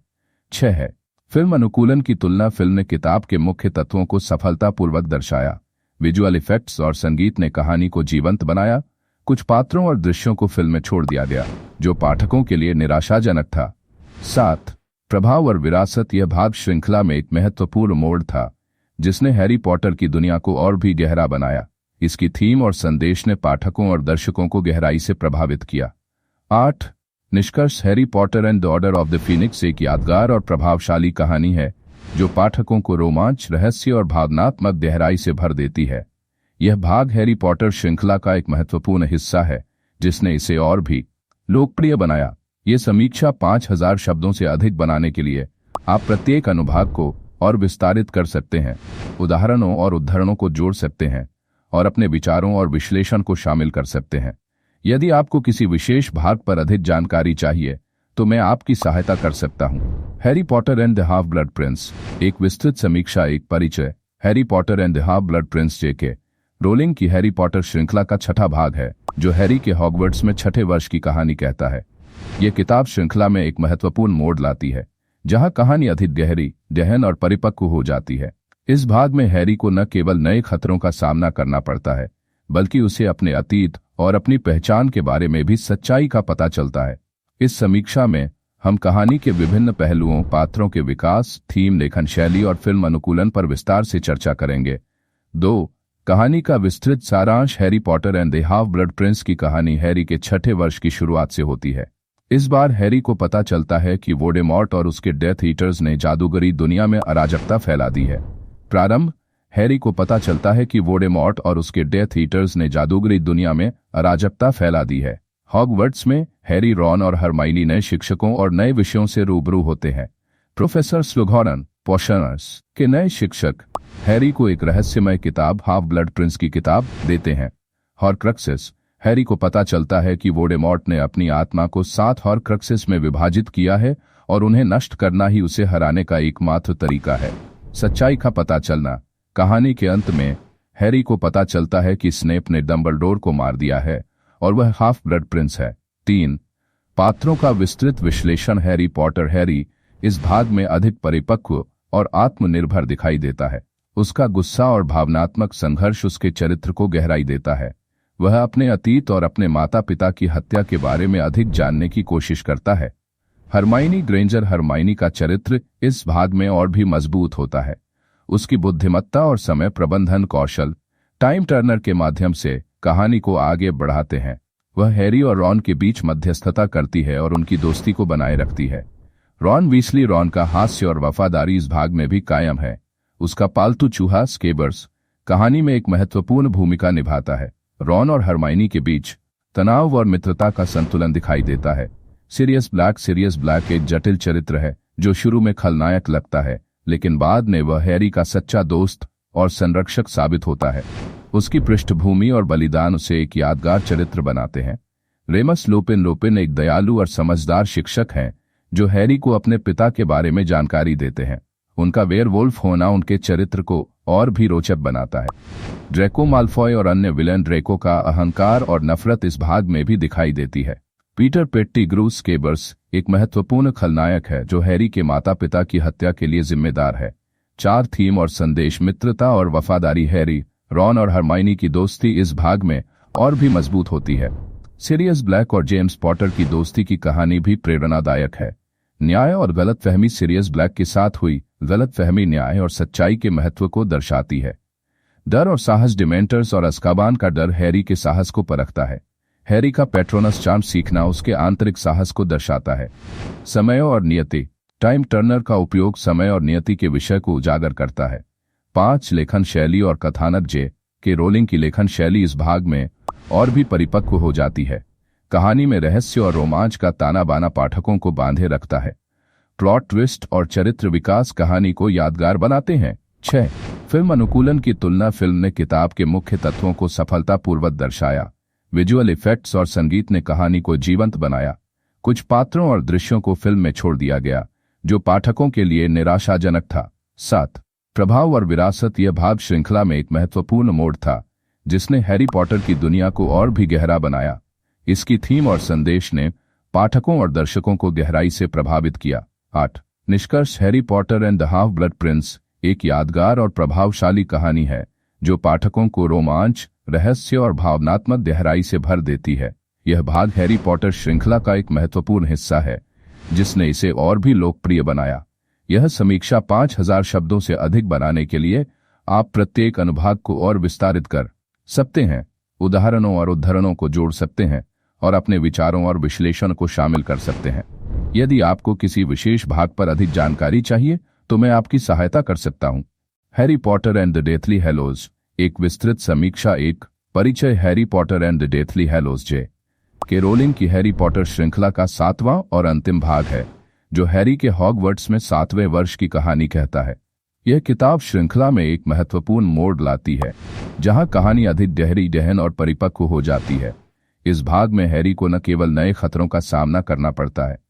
S2: 6. फिल्म अनुकूलन की तुलना। फिल्म ने किताब के मुख्य तत्वों को सफलतापूर्वक दर्शाया। विजुअल इफेक्ट्स और संगीत ने कहानी को जीवंत बनाया। कुछ पात्रों और दृश्यों को फिल्म में छोड़ दिया गया जो पाठकों के लिए निराशाजनक था। 7. प्रभाव और विरासत। यह भाग श्रृंखला में एक महत्वपूर्ण मोड़ था जिसने हैरी पॉटर की दुनिया को और भी गहरा बनाया। इसकी थीम और संदेश ने पाठकों और दर्शकों को गहराई से प्रभावित किया। 8. निष्कर्ष। Harry Potter and the order of the Phoenix एक यादगार और प्रभावशाली कहानी है जो पाठकों को रोमांच, रहस्य और भावनात्मक गहराई से भर देती है। यह भाग हैरी पॉटर श्रृंखला का एक महत्वपूर्ण हिस्सा है जिसने इसे और भी लोकप्रिय बनाया। ये समीक्षा 5000 शब्दों से अधिक बनाने के लिए आप प्रत्येक अनुभाग को और विस्तारित कर सकते हैं, उदाहरणों और उद्धरणों को जोड़ सकते हैं और अपने विचारों और विश्लेषण को शामिल कर सकते हैं। यदि आपको किसी विशेष भाग पर अधिक जानकारी चाहिए तो मैं आपकी सहायता कर सकता हूं। Harry Potter and the half blood Prince एक विस्तृत समीक्षा। एक परिचय। Harry Potter and the half blood Prince JK. Rolling की हैरी पॉटर श्रृंखला का 6ठा भाग है जो हैरी के हॉगवर्ट्स में 6ठे वर्ष की कहानी कहता है। यह किताब श्रृंखला में एक महत्वपूर्ण मोड़ लाती है जहां कहानी अधिक गहरी, गहन और परिपक्व हो जाती है। इस भाग में हैरी को न केवल नए खतरों का सामना करना पड़ता है, बल्कि उसे अपने अतीत और अपनी पहचान के बारे में भी सच्चाई का पता चलता है। इस समीक्षा में हम कहानी के विभिन्न पहलुओं, पात्रों के विकास, थीम, लेखन शैली और फिल्म अनुकूलन पर विस्तार से चर्चा करेंगे। 2. कहानी का विस्तृत सारांश Harry Potter and the half blood Prince की कहानी हैरी के 6ठे वर्ष की शुरुआत से होती है। इस बार हैरी को पता चलता है कि वोल्डेमॉर्ट और उसके डेथ ईटर्स ने जादूगरी दुनिया में अराजकता फैला दी है। प्रारंभ हैरी को पता चलता है कि वोल्डेमॉर्ट और उसके डेथ ईटर्स ने जादूगरी दुनिया में अराजकता फैला दी है। हॉगवर्ट्स में हैरी, रॉन और हरमाइनी नए शिक्षकों और नए विषयों से रूबरू होते हैं। प्रोफेसर स्लुघॉर्न पोशनर्स के नए शिक्षक हैरी को एक रहस्यमय किताब हाफ ब्लड प्रिंस की किताब देते हैं। हॉर्क्रक्सेस हैरी को पता चलता है कि वोल्डेमॉर्ट ने अपनी आत्मा को 7 हॉर्क्रक्सेस में विभाजित किया है और उन्हें नष्ट करना ही उसे हराने का एकमात्र तरीका है। सच्चाई का पता चलना कहानी के अंत में हैरी को पता चलता है कि स्नेप ने डंबलडोर को मार दिया है और वह हाफ ब्लड प्रिंस है। 3 पात्रों का विस्तृत विश्लेषण हैरी पॉटर हैरी इस भाग में अधिक परिपक्व और आत्मनिर्भर दिखाई देता है। उसका गुस्सा और भावनात्मक संघर्ष उसके चरित्र को गहराई देता है। वह अपने अतीत और अपने माता पिता की हत्या के बारे में अधिक जानने की कोशिश करता है। हरमाइनी ग्रेंजर हरमाइनी का चरित्र इस भाग में और भी मजबूत होता है। उसकी बुद्धिमत्ता और समय प्रबंधन कौशल टाइम टर्नर के माध्यम से कहानी को आगे बढ़ाते हैं। वह हैरी और रॉन के बीच मध्यस्थता करती है और उनकी दोस्ती को बनाए रखती है। रॉन वीसली रॉन का हास्य और वफादारी इस भाग में भी कायम है। उसका पालतू चूहा स्केबर्स कहानी में एक महत्वपूर्ण भूमिका निभाता है। रॉन और हरमाइनी के बीच तनाव और मित्रता का संतुलन दिखाई देता है। सीरियस ब्लैक एक जटिल चरित्र है जो शुरू में खलनायक लगता है, लेकिन बाद में वह हैरी का सच्चा दोस्त और संरक्षक साबित होता है। उसकी पृष्ठभूमि और बलिदान उसे एक यादगार चरित्र बनाते हैं। रेमस लुपिन एक दयालु और समझदार शिक्षक हैं जो हैरी को अपने पिता के बारे में जानकारी देते हैं। उनका वेयरवुल्फ होना उनके चरित्र को और भी रोचक बनाता है। ड्रैको माल्फॉय और अन्य विलेन ड्रैको का अहंकार और नफरत इस भाग में भी दिखाई देती है। पीटर पेट्टिग्रू स्केबर्स एक महत्वपूर्ण खलनायक है जो हैरी के माता पिता की हत्या के लिए जिम्मेदार है। 4 थीम और संदेश मित्रता और वफादारी हैरी, रॉन और हरमाइनी की दोस्ती इस भाग में और भी मजबूत होती है। सीरियस ब्लैक और जेम्स पॉटर की दोस्ती की कहानी भी प्रेरणादायक है। न्याय और गलतफहमी सीरियस ब्लैक के साथ हुई गलतफहमी न्याय और सच्चाई के महत्व को दर्शाती है। डर और साहस डिमेंटर्स और अज़्काबान का डर हैरी के साहस को परखता है। हैरी का पेट्रोनस चार्म सीखना उसके आंतरिक साहस को दर्शाता है। समय और नियति टाइम टर्नर का उपयोग समय और नियति के विषय को उजागर करता है। 5 लेखन शैली और कथानक जे के रोलिंग की लेखन शैली इस भाग में और भी परिपक्व हो जाती है। कहानी में रहस्य और रोमांच का ताना बाना पाठकों को बांधे रखता है। प्लॉट ट्विस्ट और चरित्र विकास कहानी को यादगार बनाते हैं। 6 फिल्म अनुकूलन की तुलना फिल्म ने किताब के मुख्य तत्वों को सफलतापूर्वक दर्शाया। विजुअल इफेक्ट्स और संगीत ने कहानी को जीवंत बनाया। कुछ पात्रों और दृश्यों को फिल्म में छोड़ दिया गया जो पाठकों के लिए निराशाजनक था। 7 प्रभाव और विरासत यह भाग श्रृंखला में एक महत्वपूर्ण मोड़ था जिसने हैरी पॉटर की दुनिया को और भी गहरा बनाया। इसकी थीम और संदेश ने पाठकों और दर्शकों को गहराई से प्रभावित किया। 8 निष्कर्ष Harry Potter and the half blood Prince एक यादगार और प्रभावशाली कहानी है जो पाठकों को रोमांच, रहस्य और भावनात्मक गहराई से भर देती है। यह भाग हैरी पॉटर श्रृंखला का एक महत्वपूर्ण हिस्सा है जिसने इसे और भी लोकप्रिय बनाया। यह समीक्षा 5000 शब्दों से अधिक बनाने के लिए आप प्रत्येक अनुभाग को और विस्तारित कर सकते हैं, उदाहरणों और उद्धरणों को जोड़ सकते हैं और अपने विचारों और विश्लेषण को शामिल कर सकते हैं। यदि आपको किसी विशेष भाग पर अधिक जानकारी चाहिए तो मैं आपकी सहायता कर सकता हूं। Harry Potter and the deathly hallows एक विस्तृत समीक्षा। एक परिचय Harry Potter and the deathly hallows J K Rowling की हैरी पॉटर श्रृंखला का 7वां और अंतिम भाग है जो हैरी के हॉगवर्ट्स में 7वें वर्ष की कहानी कहता है। यह किताब श्रृंखला में एक महत्वपूर्ण मोड़ लाती है जहां कहानी अधिक गहरी, गहन और परिपक्व हो जाती है। इस भाग में हैरी को न केवल नए खतरों का सामना करना पड़ता है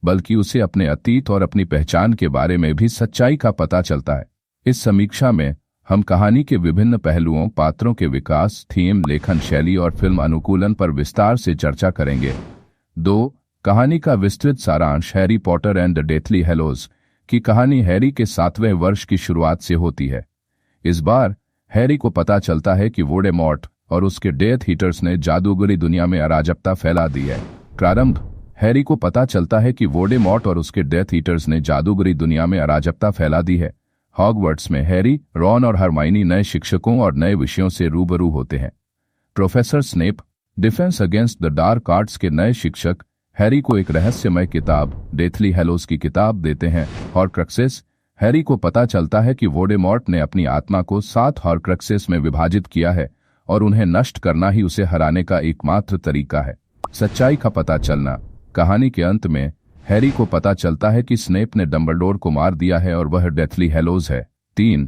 S2: बल्कि उसे अपने अतीत और अपनी पहचान के बारे में भी सच्चाई का पता चलता है। इस समीक्षा में हम कहानी के विभिन्न पहलुओं, पात्रों के विकास, थीम, लेखन शैली और फिल्म अनुकूलन पर विस्तार से चर्चा करेंगे। 2 कहानी का विस्तृत सारांश Harry Potter and the deathly hallows की कहानी हैरी के 7वें वर्ष की शुरुआत से होती है। इस बार हैरी को पता चलता है कि वोल्डेमॉर्ट और उसके डेथ ईटर्स ने जादूगरी दुनिया में अराजकता फैला दी है। प्रारंभ हैरी को पता चलता है कि वोल्डेमॉर्ट और उसके डेथ ईटर्स ने जादूगरी दुनिया में अराजकता फैला दी है। हॉगवर्ट्स में हैरी, रॉन और हरमाइनी नए शिक्षकों और नए विषयों से रूबरू होते हैं। Professor Snape, defence against the dark arts के नए शिक्षक, हैरी को एक रहस्यमय किताब डेथली हैलोज की किताब देते हैं। हॉर्क्रक्सेस, हैरी को पता चलता है कि वोल्डेमॉर्ट ने अपनी आत्मा को 7 हॉर्क्रक्सेस में विभाजित किया है और उन्हें नष्ट करना ही उसे हराने का एकमात्र तरीका है। सच्चाई का पता चलना, कहानी के अंत में हैरी को पता चलता है कि स्नेप ने डंबलडोर को मार दिया है और वह डेथली हैलोज है। 3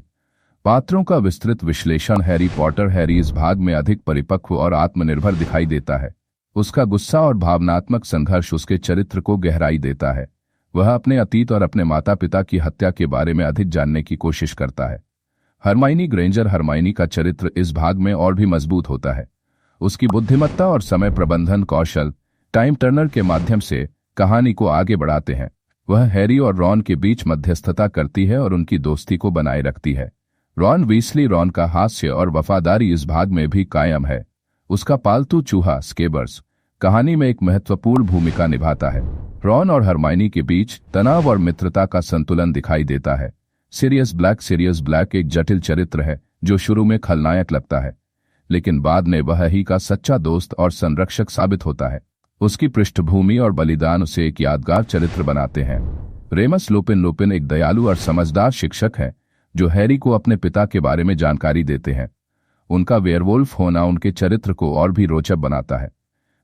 S2: पात्रों का विस्तृत विश्लेषण, हैरी पॉटर हैरी इस भाग में अधिक परिपक्व और आत्मनिर्भर दिखाई देता है। उसका गुस्सा और भावनात्मक संघर्ष उसके चरित्र को गहराई देता है। वह अपने अतीत और अपने माता पिता की हत्या के बारे में अधिक जानने की कोशिश करता है। हरमाइनी ग्रेंजर, हरमाइनी का चरित्र इस भाग में और भी मजबूत होता है। उसकी बुद्धिमत्ता और समय प्रबंधन कौशल टाइम टर्नर के माध्यम से कहानी को आगे बढ़ाते हैं। वह हैरी और रॉन के बीच मध्यस्थता करती है और उनकी दोस्ती को बनाए रखती है। रॉन वीसली, रॉन का हास्य और वफादारी इस भाग में भी कायम है। उसका पालतू चूहा स्केबर्स कहानी में एक महत्वपूर्ण भूमिका निभाता है। रॉन और हरमाइनी के बीच तनाव और मित्रता का संतुलन दिखाई देता है। सीरियस ब्लैक एक जटिल चरित्र है जो शुरू में खलनायक लगता है, लेकिन बाद में वह ही का सच्चा दोस्त और संरक्षक साबित होता है। उसकी पृष्ठभूमि और बलिदान उसे एक यादगार चरित्र बनाते हैं। रेमस लुपिन एक दयालु और समझदार शिक्षक है जो हैरी को अपने पिता के बारे में जानकारी देते हैं। उनका वेयरवुल्फ होना उनके चरित्र को और भी रोचक बनाता है।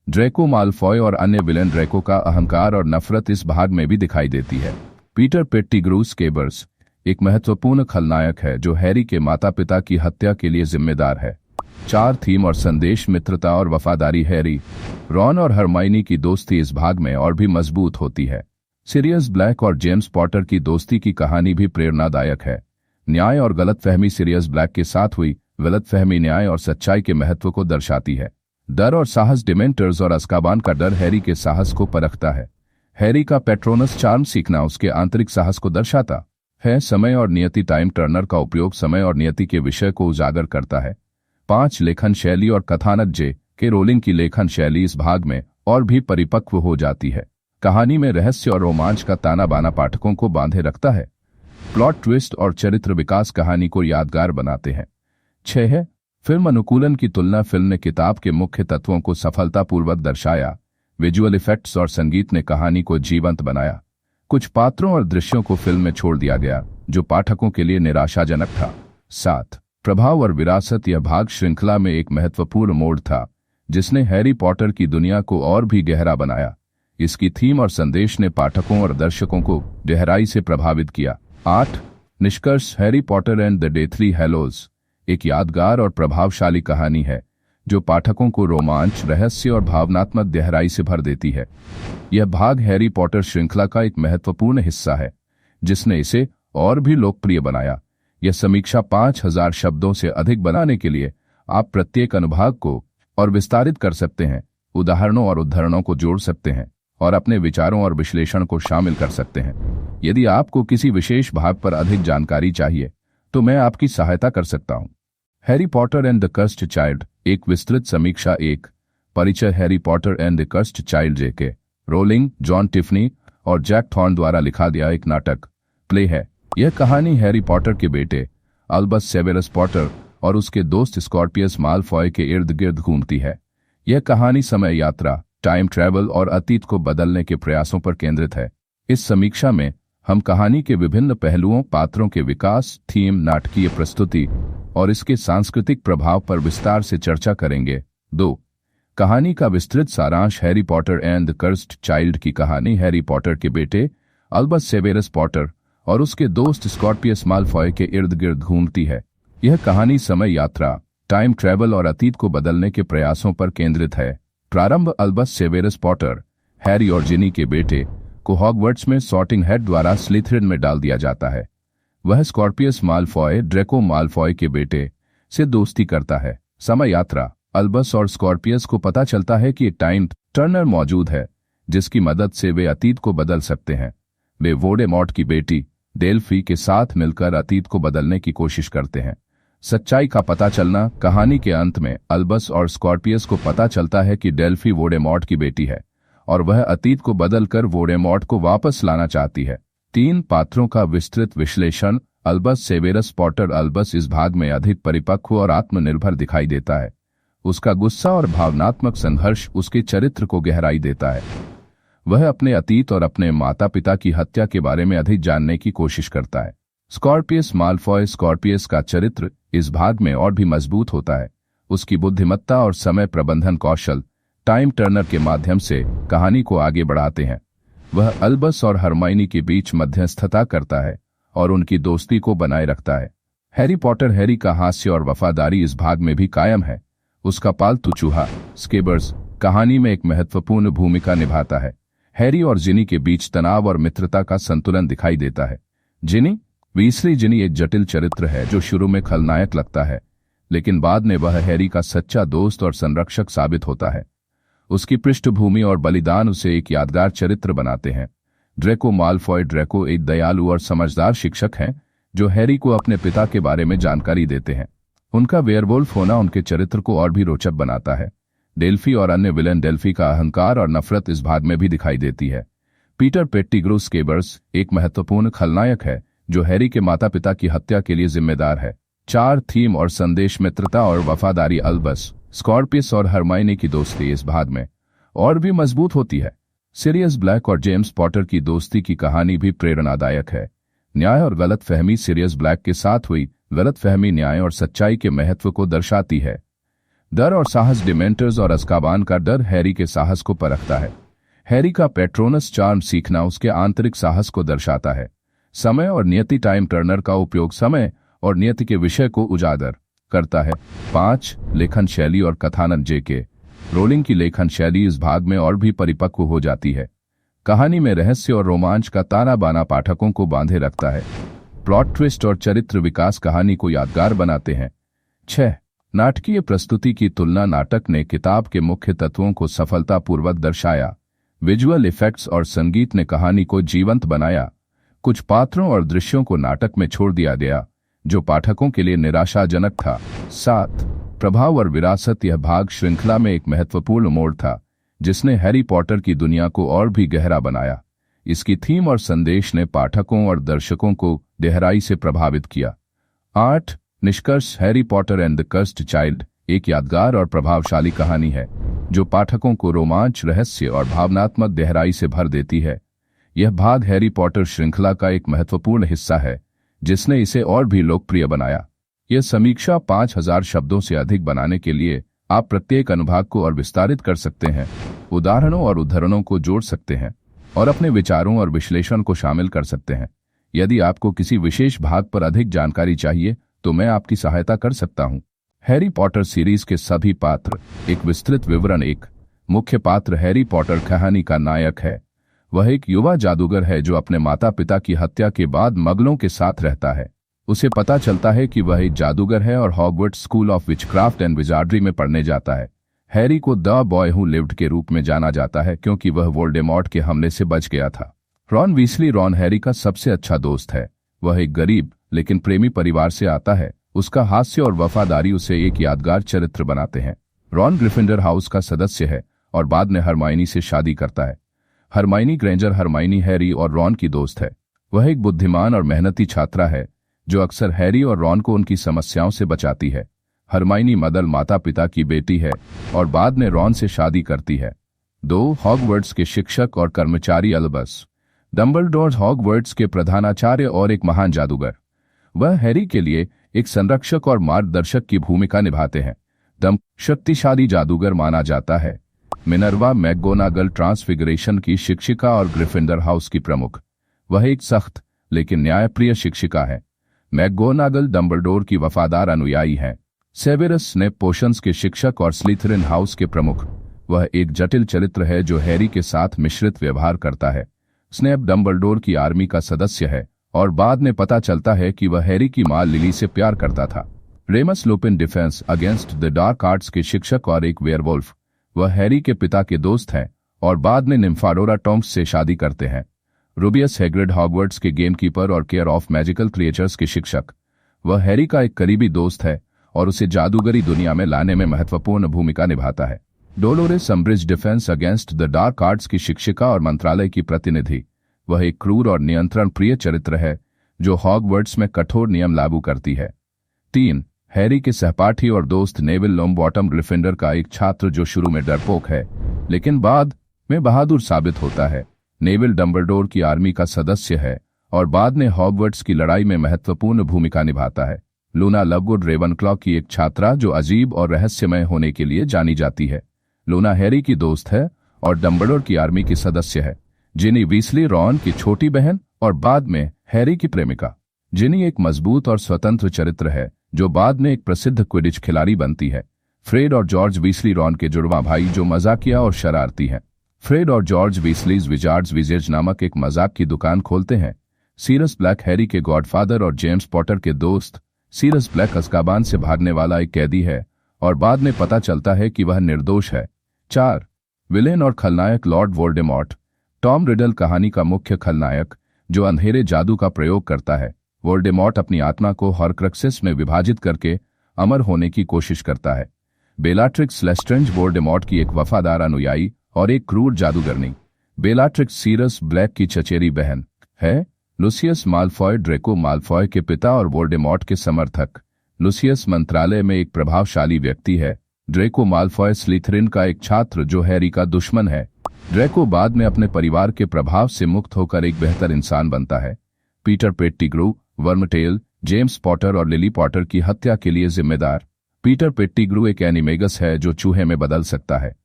S2: ड्रैको माल्फॉय और अन्य विलेन ड्रैको का अहंकार और नफरत इस भाग में भी दिखाई देती है। पीटर पेट्टिग्रू स्केबर्स एक महत्वपूर्ण खलनायक है जो हैरी के माता पिता की हत्या के लिए जिम्मेदार है। 4 थीम और संदेश, मित्रता और वफादारी, हैरी, रॉन और हरमाइनी की दोस्ती इस भाग में और भी मजबूत होती है। सीरियस ब्लैक और जेम्स पॉटर की दोस्ती की कहानी भी प्रेरणादायक है। न्याय और गलतफहमी, सीरियस ब्लैक के साथ हुई गलतफहमी न्याय और सच्चाई के महत्व को दर्शाती है। डर और साहस, डिमेंटर्स और अज़्काबान का डर हैरी के साहस को परखता है। हैरी का पेट्रोनस चार्म सीखना उसके आंतरिक साहस को दर्शाता है। समय और नियति, टाइम टर्नर का उपयोग समय और नियति के विषय को उजागर करता है। 5 लेखन शैली और कथानक, जे के रोलिंग की लेखन शैली इस भाग में और भी परिपक्व हो जाती है। कहानी में रहस्य और रोमांच का ताना बाना पाठकों को बांधे रखता है। प्लॉट ट्विस्ट और चरित्र विकास कहानी को यादगार बनाते हैं। 6 फिल्म अनुकूलन की तुलना, फिल्म ने किताब के मुख्य तत्वों को सफलतापूर्वक दर्शाया। विजुअल इफेक्ट्स और संगीत ने कहानी को जीवंत बनाया। कुछ पात्रों और दृश्यों को फिल्म में छोड़ दिया गया जो पाठकों के लिए निराशाजनक था। 7 प्रभाव और विरासत, यह भाग श्रृंखला में एक महत्वपूर्ण मोड़ था जिसने हैरी पॉटर की दुनिया को और भी गहरा बनाया। इसकी थीम और संदेश ने पाठकों और दर्शकों को गहराई से प्रभावित किया। 8 निष्कर्ष, Harry Potter and the deathly hallows एक यादगार और प्रभावशाली कहानी है जो पाठकों को रोमांच, रहस्य और भावनात्मक गहराई से भर देती है। यह भाग हैरी पॉटर श्रृंखला का एक महत्वपूर्ण हिस्सा है जिसने इसे और भी लोकप्रिय बनाया। यह समीक्षा 5000 शब्दों से अधिक बनाने के लिए आप प्रत्येक अनुभाग को और विस्तारित कर सकते हैं, उदाहरणों और उद्धरणों को जोड़ सकते हैं और अपने विचारों और विश्लेषण को शामिल कर सकते हैं। यदि आपको किसी विशेष भाग पर अधिक जानकारी चाहिए तो मैं आपकी सहायता कर सकता हूं। Harry Potter and the cursed child एक विस्तृत समीक्षा। 1 परिचय, Harry Potter and the cursed child JK. Rolling, John Tiffany और जैक थॉर्न द्वारा लिखा गया एक नाटक प्ले है। यह कहानी हैरी पॉटर के बेटे अल्बस सेवेरस पॉटर और उसके दोस्त स्कॉर्पियस मालफॉय के इर्द गिर्द घूमती है। यह कहानी समय यात्रा, टाइम ट्रैवल और अतीत को बदलने के प्रयासों पर केंद्रित है। इस समीक्षा में हम कहानी के विभिन्न पहलुओं, पात्रों के विकास, थीम, नाटकीय प्रस्तुति और इसके सांस्कृतिक प्रभाव पर विस्तार से चर्चा करेंगे। 2 कहानी का विस्तृत सारांश, Harry Potter and the cursed child की कहानी हैरी पॉटर के बेटे अल्बस सेवेरस पॉटर और उसके दोस्त स्कॉर्पियस मालफॉय के इर्द गिर्द घूमती है। यह कहानी समय यात्रा, टाइम ट्रैवल और अतीत को बदलने के प्रयासों पर केंद्रित है। प्रारंभ, अल्बस सेवेरस पॉटर, हैरी और जिनी के बेटे, को हॉगवर्ट्स में सॉर्टिंग हेड द्वारा स्लिथरिन में डाल दिया जाता है। वह स्कॉर्पियस मालफॉय, ड्रैको मालफॉय के बेटे, से दोस्ती करता है। समय यात्रा, अल्बस और स्कॉर्पियस को पता चलता है कि एक टाइम टर्नर मौजूद है जिसकी मदद से वे अतीत को बदल सकते हैं। वे वोल्डेमॉर्ट की बेटी डेल्फी के साथ मिलकर अतीत को बदलने की कोशिश करते हैं। सच्चाई का पता चलना, कहानी के अंत में अल्बस और स्कॉर्पियस को पता चलता है कि डेल्फी वोल्डेमॉर्ट की बेटी है और वह अतीत को बदलकर वोल्डेमॉर्ट को वापस लाना चाहती है। 3 पात्रों का विस्तृत विश्लेषण, अल्बस सेवेरस पॉटर अल्बस इस भाग में अधिक परिपक्व और आत्मनिर्भर दिखाई देता है। उसका गुस्सा और भावनात्मक संघर्ष उसके चरित्र को गहराई देता है। वह अपने अतीत और अपने माता पिता की हत्या के बारे में अधिक जानने की कोशिश करता है। स्कॉर्पियस माल्फॉय स्कॉर्पियस का चरित्र इस भाग में और भी मजबूत होता है। उसकी बुद्धिमत्ता और समय प्रबंधन कौशल टाइम टर्नर के माध्यम से कहानी को आगे बढ़ाते हैं। वह अल्बस और हरमाइनी के बीच मध्यस्थता करता है और उनकी दोस्ती को बनाए रखता है। हैरी पॉटर हैरी का हास्य और वफादारी इस भाग में भी कायम है। उसका पालतू चूहा स्केबर्स कहानी में एक महत्वपूर्ण भूमिका निभाता है। हैरी और जिनी के बीच तनाव और मित्रता का संतुलन दिखाई देता है। जिनी वीसली जिनी एक जटिल चरित्र है जो शुरू में खलनायक लगता है, लेकिन बाद में वह हैरी का सच्चा दोस्त और संरक्षक साबित होता है। उसकी पृष्ठभूमि और बलिदान उसे एक यादगार चरित्र बनाते हैं। ड्रेको माल्फॉय ड्रेको एक दयालु और समझदार शिक्षक हैं जो हैरी को अपने पिता के बारे में जानकारी देते हैं। उनका वेयरवुल्फ होना उनके चरित्र को और भी रोचक बनाता है। डेल्फी और अन्य विलेन डेल्फी का अहंकार और नफरत इस भाग में भी दिखाई देती है। पीटर पेट्टिग्रू स्केबर्स एक महत्वपूर्ण खलनायक है जो हैरी के माता पिता की हत्या के लिए जिम्मेदार है। चार थीम और संदेश मित्रता और वफादारी अल्बस स्कॉर्पियस और हरमाइनी की दोस्ती इस भाग में और भी मजबूत होती है। सीरियस ब्लैक और जेम्स पॉटर की दोस्ती की कहानी भी प्रेरणादायक है। न्याय और गलत फहमी सीरियस ब्लैक के साथ हुई गलत फहमी न्याय और सच्चाई के महत्व को दर्शाती है। डर और साहस डिमेंटर्स और अज़्काबान का डर हैरी के साहस को परखता है। हैरी का पेट्रोनस चार्म सीखना उसके आंतरिक साहस को दर्शाता है। समय और नियति टाइम टर्नर का उपयोग समय और नियति के विषय को उजागर करता है। 5 लेखन शैली और कथानक जेके रोलिंग की लेखन शैली इस भाग में और भी परिपक्व हो जाती है। कहानी में रहस्य और रोमांच का ताना बाना पाठकों को बांधे रखता है। प्लॉट ट्विस्ट और चरित्र विकास कहानी को यादगार बनाते हैं। 6 नाटकीय प्रस्तुति की तुलना नाटक ने किताब के मुख्य तत्वों को सफलतापूर्वक दर्शाया। विजुअल इफेक्ट्स और संगीत ने कहानी को जीवंत बनाया। कुछ पात्रों और दृश्यों को नाटक में छोड़ दिया गया जो पाठकों के लिए निराशाजनक था। 7 प्रभाव और विरासत यह भाग श्रृंखला में एक महत्वपूर्ण मोड़ था जिसने हैरी पॉटर की दुनिया को और भी गहरा बनाया। इसकी थीम और संदेश ने पाठकों और दर्शकों को गहराई से प्रभावित किया। 8 निष्कर्ष Harry Potter and the cursed child एक यादगार और प्रभावशाली कहानी है जो पाठकों को रोमांच रहस्य और भावनात्मक गहराई से भर देती है। यह भाग हैरी पॉटर श्रृंखला का एक महत्वपूर्ण हिस्सा है जिसने इसे और भी लोकप्रिय बनाया। यह समीक्षा 5000 शब्दों से अधिक बनाने के लिए आप प्रत्येक अनुभाग को और विस्तारित कर सकते हैं, उदाहरणों और उद्धरणों को जोड़ सकते हैं और अपने विचारों और विश्लेषण को शामिल कर सकते हैं। यदि आपको किसी विशेष भाग पर अधिक जानकारी चाहिए तो मैं आपकी सहायता कर सकता हूं। हैरी पॉटर सीरीज के सभी पात्र एक विस्तृत विवरण। एक मुख्य पात्र हैरी पॉटर कहानी का नायक है। वह एक युवा जादूगर है जो अपने माता पिता की हत्या के बाद मगलों के साथ रहता है। उसे पता चलता है कि वह एक जादूगर है और Hogwarts school of witchcraft and wizardry में पढ़ने जाता है। हैरी को द बॉय हू लिव्ड के रूप में जाना जाता है क्योंकि वह वोल्डेमॉर्ट के हमले से बच गया था। रॉन वीसली रॉन हैरी का सबसे अच्छा दोस्त है। वह एक गरीब लेकिन प्रेमी परिवार से आता है। उसका हास्य और वफादारी उसे एक यादगार चरित्र बनाते हैं। रॉन ग्रिफिंडर हाउस का सदस्य है और बाद में हरमाइनी से शादी करता है। हरमाइनी ग्रेंजर हरमाइनी हैरी और रॉन की दोस्त है। वह एक बुद्धिमान और मेहनती छात्रा है जो अक्सर हैरी और रॉन को उनकी समस्याओं से बचाती है। हरमाइनी मदल माता पिता की बेटी है और बाद में रॉन से शादी करती है। 2 हॉगवर्ट्स के शिक्षक और कर्मचारी अल्बस डंबलडोर हॉगवर्ट्स के प्रधानाचार्य और एक महान जादूगर। वह हैरी के लिए एक संरक्षक और मार्गदर्शक की भूमिका निभाते हैं। शक्तिशाली जादूगर माना जाता है। मिनर्वा मैकगोनागल ट्रांसफिगरेशन की शिक्षिका और ग्रिफिंडर हाउस की प्रमुख। वह एक सख्त लेकिन न्यायप्रिय शिक्षिका है। मैकगोनागल डंबलडोर की वफादार अनुयायी हैं। सेवेरस स्नेप पोशंस के शिक्षक और स्लिथरिन हाउस के प्रमुख। वह एक जटिल चरित्र है जो हैरी के साथ मिश्रित व्यवहार करता है। स्नेप डंबलडोर की आर्मी का सदस्य है और बाद में पता चलता है कि वह हैरी की मां लिली से प्यार करता था। Ramus Lupin defence against the dark arts के शिक्षक और एक वेयरवुल्फ। वह हैरी के पिता के दोस्त हैं और बाद में निम्फाडोरा टोम्स से शादी करते हैं। रूबियस हैग्रिड हॉगवर्ट्स के गेमकीपर और केयर ऑफ मैजिकल क्रिएचर्स के शिक्षक। वह हैरी का एक करीबी दोस्त है और उसे जादूगरी दुनिया में लाने में महत्वपूर्ण भूमिका निभाता है। Dolores अम्ब्रिज defence against the dark arts की शिक्षिका और मंत्रालय की प्रतिनिधि। वह एक क्रूर और नियंत्रण प्रिय चरित्र है जो हॉगवर्ट्स में कठोर नियम लागू करती है। 3. हैरी के सहपाठी और दोस्त नेविल लॉन्गबॉटम ग्रिफिंडर का एक छात्र जो शुरू में डरपोक है लेकिन बाद में बहादुर साबित होता है। नेविल डंबलडोर की आर्मी का सदस्य है और बाद में हॉगवर्ट्स की लड़ाई में महत्वपूर्ण भूमिका निभाता है। लूना लवगुड रेवनक्लॉ की एक छात्रा जो अजीब और रहस्यमय होने के लिए जानी जाती है। लूना हैरी की दोस्त है और डंबलडोर की आर्मी की सदस्य है। जिनी वीसली रॉन की छोटी बहन और बाद में हैरी की प्रेमिका। जिनी एक मजबूत और स्वतंत्र चरित्र है जो बाद में एक प्रसिद्ध क्विडिच खिलाड़ी बनती है। फ्रेड और जॉर्ज वीसली रॉन के जुड़वा भाई जो मजाकिया और शरारती हैं। फ्रेड और जॉर्ज वीसलीज विजार्ड्स विजेज नामक एक मजाक की दुकान खोलते हैं। सीरियस ब्लैक हैरी के गॉडफादर और जेम्स पॉटर के दोस्त। सीरियस ब्लैक अज़्काबान से भागने वाला एक कैदी है और बाद में पता चलता है कि वह निर्दोष है। 4. विलेन और खलनायक लॉर्ड वोल्डेमॉर्ट। टॉम रिडल कहानी का मुख्य खलनायक जो अंधेरे जादू का प्रयोग करता है। वोल्डेमॉर्ट अपनी आत्मा को हॉर्क्रक्सेस में विभाजित करके अमर होने की कोशिश करता है। बेलाट्रिक्स लेस्ट्रेंज वोल्डेमॉर्ट की एक वफादार अनुयायी और एक क्रूर जादूगरनी। बेलाट्रिक्स सीरियस ब्लैक की चचेरी बहन है। लुसियस माल्फॉय ड्रेको माल्फॉय के पिता और वोल्डेमॉर्ट के समर्थक। लुसियस मंत्रालय में एक प्रभावशाली व्यक्ति है। ड्रेको माल्फॉय स्लिथरिन का एक छात्र जो हैरी का दुश्मन है। ड्रेको बाद में अपने परिवार के प्रभाव से मुक्त होकर एक बेहतर इंसान बनता है। पीटर पेट्टिग्रू वर्मटेल जेम्स पॉटर और लिली पॉटर की हत्या के लिए जिम्मेदार। पीटर पेट्टिग्रू एक एनिमेगस है जो चूहे में बदल सकता है।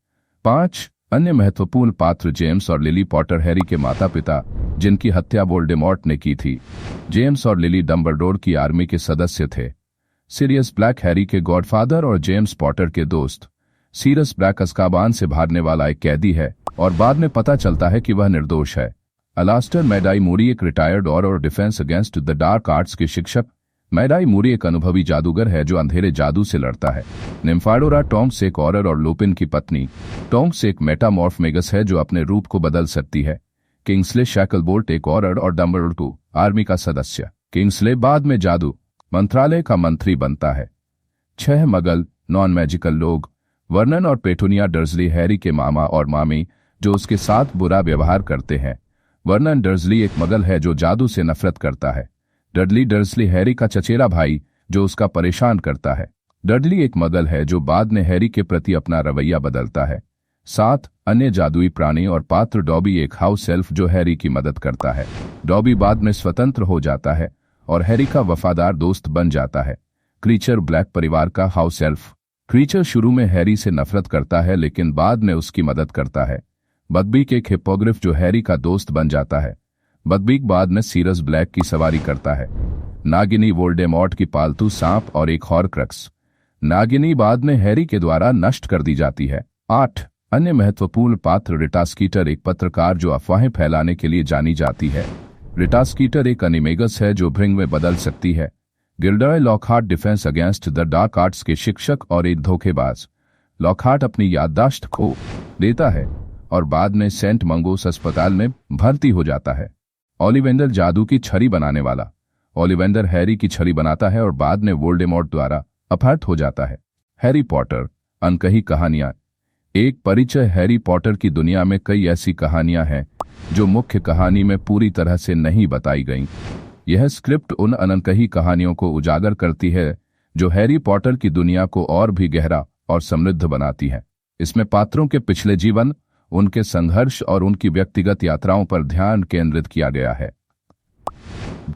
S2: 5. अन्य महत्वपूर्ण पात्र जेम्स और लिली पॉटर हैरी के माता पिता जिनकी हत्या वोल्डेमॉर्ट ने की थी। जेम्स और लिली डंबलडोर की आर्मी के सदस्य थे। सीरियस ब्लैक हैरी के गॉडफादर और जेम्स पॉटर के दोस्त। सीरियस ब्लैक अज़्काबान से भागने वाला एक कैदी है और बाद में पता चलता है कि वह निर्दोष है। अलास्टर मैडाई मूरी एक रिटायर्ड और defence against the dark arts के शिक्षक। मैडाई मूरी एक अनुभवी जादूगर है जो अंधेरे जादू से लड़ता है। निम्फाडोरा टॉन्क्स एक ऑरर और लुपिन की पत्नी। टॉन्क्स एक मेटामॉर्फ मेगस है जो अपने रूप को बदल सकती है। किंग्सले शैकलबोल्ट एक ऑरर और डंबलडोर आर्मी का सदस्य। किंग्सले बाद में जादू मंत्रालय का मंत्री बनता है। 6. मगल नॉन मैजिकल लोग। वर्नन और पेटूनिया डर्सली हैरी के मामा और मामी जो उसके साथ बुरा व्यवहार करते हैं। वर्नन डर्सली एक मगल है जो जादू से नफरत करता है। डडली डर्सली हैरी का चचेरा भाई जो उसका परेशान करता है। डडली एक मगल है जो बाद में हैरी के प्रति अपना रवैया बदलता है। 7. अन्य जादुई प्राणी और पात्र। डॉबी एक हाउस एल्फ जो हैरी की मदद करता है। डॉबी बाद में स्वतंत्र हो जाता है और हैरी का वफादार दोस्त बन जाता है। क्रीचर ब्लैक परिवार का हाउस एल्फ। क्रीचर शुरू में हैरी से नफरत करता है लेकिन बाद में उसकी मदद करता है। बदबीक एक हिप्पोग्रिफ जो हैरी का दोस्त बन जाता है। बदबीक बाद में सीरियस ब्लैक की सवारी करता है। नागिनी वोल्डेमॉर्ट की पालतू सांप और एक हॉर्क्रक्स। नागिनी बाद में हैरी के द्वारा नष्ट कर दी जाती है। 8. अन्य महत्वपूर्ण पात्र। रिटा स्कीटर एक पत्रकार जो अफवाहें फैलाने के लिए जानी जाती है। रिटा स्कीटर एक एनिमेगस है जो भृंग में बदल सकती है। Gilderoy Lockhart defence against the dark arts के शिक्षक और एक धोखेबाज। लॉकहार्ट अपनी याददाश्त खो देता है और बाद में सेंट मंगोस अस्पताल में भर्ती हो जाता है। ओलिवेंडर जादू की छड़ी बनाने वाला। ओलिवेंडर हैरी की छड़ी बनाता है और बाद में वोल्डेमॉर्ट द्वारा अपहृत हो जाता है। हैरी पॉटर अनकही कहानियां। एक परिचय। हैरी पॉटर की दुनिया में कई ऐसी कहानियां हैं जो मुख्य कहानी में पूरी तरह से नहीं बताई गईं। यह स्क्रिप्ट उन अनकही कहानियों को उजागर करती है जो हैरी पॉटर की दुनिया को और भी गहरा और समृद्ध बनाती है। इसमें पात्रों के पिछले जीवन, उनके संघर्ष और उनकी व्यक्तिगत यात्राओं पर ध्यान केंद्रित किया गया है।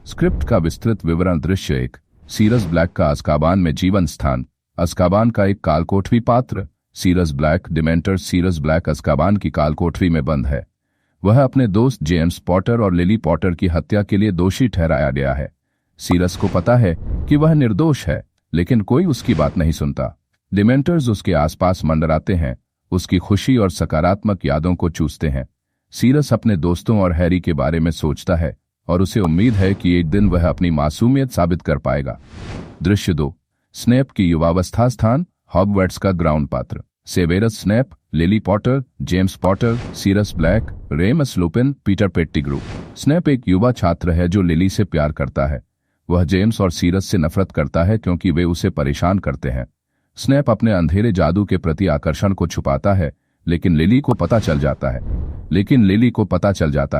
S2: स्क्रिप्ट का विस्तृत विवरण। दृश्य 1। सीरियस ब्लैक का अज़्काबान में जीवन स्थान। अज़्काबान का एक कालकोठरी पात्र। Sirius Black dementor. Sirius Black Azkaban की कालकोठरी में बंद है। वह अपने दोस्त जेम्स पॉटर और लिली पॉटर की हत्या के लिए दोषी ठहराया गया है। सीरियस को पता है कि वह निर्दोष है लेकिन कोई उसकी बात नहीं सुनता। डिमेंटर्स उसके आसपास मंडराते हैं, उसकी खुशी और सकारात्मक यादों को चूसते हैं। सीरियस अपने दोस्तों और हैरी के बारे में सोचता है और उसे उम्मीद है कि एक दिन वह अपनी मासूमियत साबित कर पाएगा। दृश्य 2। स्नेप की युवावस्था स्थान। हॉगवर्ट्स का ग्राउंड पात्र। Severus Snape, Lily Potter, James Potter, Sirius Black, Remus Lupin, Peter Pettigrew. Snape एक युवा छात्र है जो लिली से प्यार करता है। वह जेम्स और सीरियस से नफरत करता है क्योंकि वे उसे परेशान करते हैं। स्नेप अपने अंधेरे जादू के प्रति आकर्षण को छुपाता है लेकिन लिली को पता चल जाता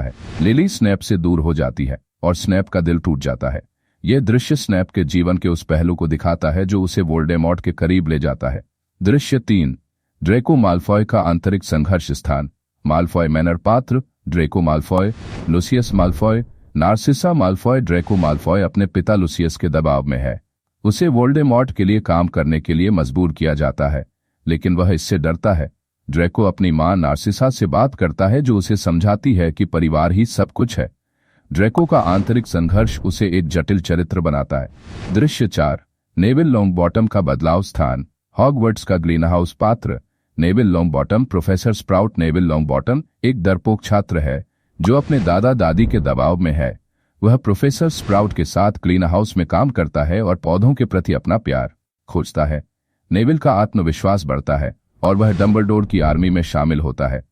S2: है। लिली स्नेप से दूर हो जाती है। और स्नैप का दिल टूट जाता है। यह दृश्य स्नैप के जीवन के उस पहलू को दिखाता है जो उसे वोल्डेमॉर्ट के करीब ले जाता है। दृश्य 3, ड्रेको माल्फॉय का आंतरिक संघर्ष स्थान। माल्फॉय मैनर पात्र ड्रेको माल्फॉय, लुसियस माल्फॉय, नार्सिसा माल्फॉय। ड्रेको माल्फॉय अपने पिता लुसियस के दबाव में है। उसे वोल्डेमॉर्ट के लिए काम करने के लिए मजबूर किया जाता है, लेकिन वह इससे डरता है। ड्रेको अपनी मां नार्सिसा से बात करता है जो उसे समझाती है कि परिवार ही सब कुछ है। ड्रेको का आंतरिक संघर्ष उसे एक जटिल चरित्र बनाता है। दृश्य 4, नेविल लॉन्गबॉटम का बदलाव स्थान। हॉगवर्ट्स का ग्रीनहाउस पात्र नेविल लॉन्गबॉटम। प्रोफेसर स्प्राउट नेविल लॉन्गबॉटम एक डरपोक छात्र है जो अपने दादा दादी के दबाव में है। वह प्रोफेसर स्प्राउट के साथ ग्रीनहाउस में काम करता है और पौधों के प्रति अपना प्यार खोजता है। नेविल का आत्मविश्वास बढ़ता है और वह डंबलडोर की आर्मी में शामिल होता है।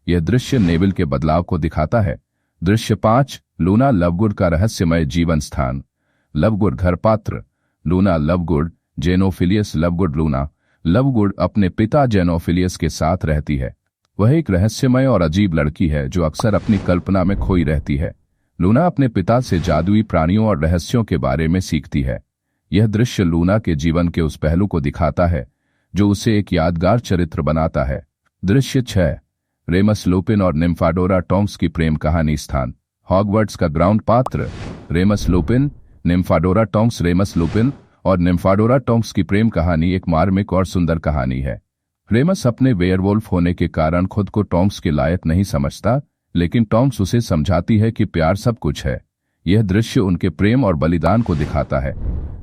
S2: यह दृश्य नेविल के बदलाव को दिखाता है। दृश्य 5, लूना लवगुड का रहस्यमय जीवन स्थान। लवगुड घर पात्र लूना लवगुड, जेनोफिलियस लवगुड। लूना लवगुड अपने पिता जेनोफिलियस के साथ रहती है। वह एक रहस्यमय और अजीब लड़की है जो अक्सर अपनी कल्पना में खोई रहती है। लूना अपने पिता से जादुई प्राणियों और रहस्यों के बारे में सीखती है। यह दृश्य लूना के जीवन के उस पहलू को दिखाता है जो उसे एक यादगार चरित्र बनाता है। दृश्य 6, रेमस लुपिन और निम्फाडोरा टोंक्स की प्रेम कहानी स्थान। हॉगवर्ट्स का ग्राउंड पात्र रेमस लुपिन, निम्फाडोरा टोंक्स। रेमस लुपिन और निम्फाडोरा टोंक्स की प्रेम कहानी एक मार्मिक और सुंदर कहानी है। रेमस अपने वेयरवुल्फ होने के कारण खुद को टोंक्स के लायक नहीं समझता, लेकिन टोंक्स उसे समझाती है कि प्यार सब कुछ है। यह दृश्य उनके प्रेम और बलिदान को दिखाता है।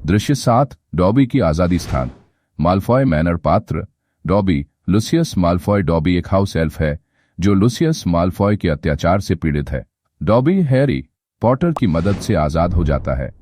S2: दृश्य 7, डॉबी की आजादी स्थान। माल्फॉय मैनर पात्र डॉबी, लुसियस माल्फॉय। डॉबी एक हाउस एल्फ है जो लुसियस माल्फॉय के अत्याचार से पीड़ित है। डॉबी हैरी पॉटर की मदद से आजाद हो जाता है।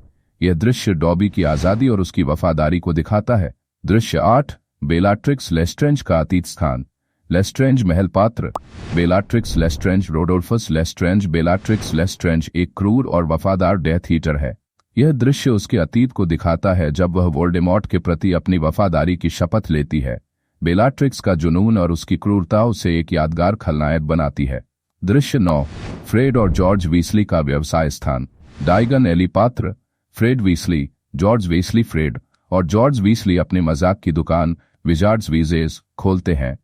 S2: यह दृश्य डॉबी की आजादी और उसकी वफादारी को दिखाता है। दृश्य 8, बेलाट्रिक्स लेस्ट्रेंज का अतीत स्थान। लेस्ट्रेंज महल पात्र Bellatrix Lestrange. रोडोल्फस Lestrange. Bellatrix Lestrange एक क्रूर और वफादार डेथ ईटर है। यह दृश्य उसके अतीत को दिखाता है जब वह वोल्डेमॉर्ट के प्रति अपनी वफादारी की शपथ लेती है। बेलाट्रिक्स का जुनून और उसकी क्रूरता उसे एक यादगार खलनायक बनाती है। दृश्य 9, फ्रेड और जॉर्ज वीसली का व्यवसाय स्थान। डाइगन एली पात्र फ्रेड वीसली, जॉर्ज वीसली। फ्रेड और जॉर्ज वीसली अपने मजाक की दुकान विजार्ड्स वीजेस खोलते हैं।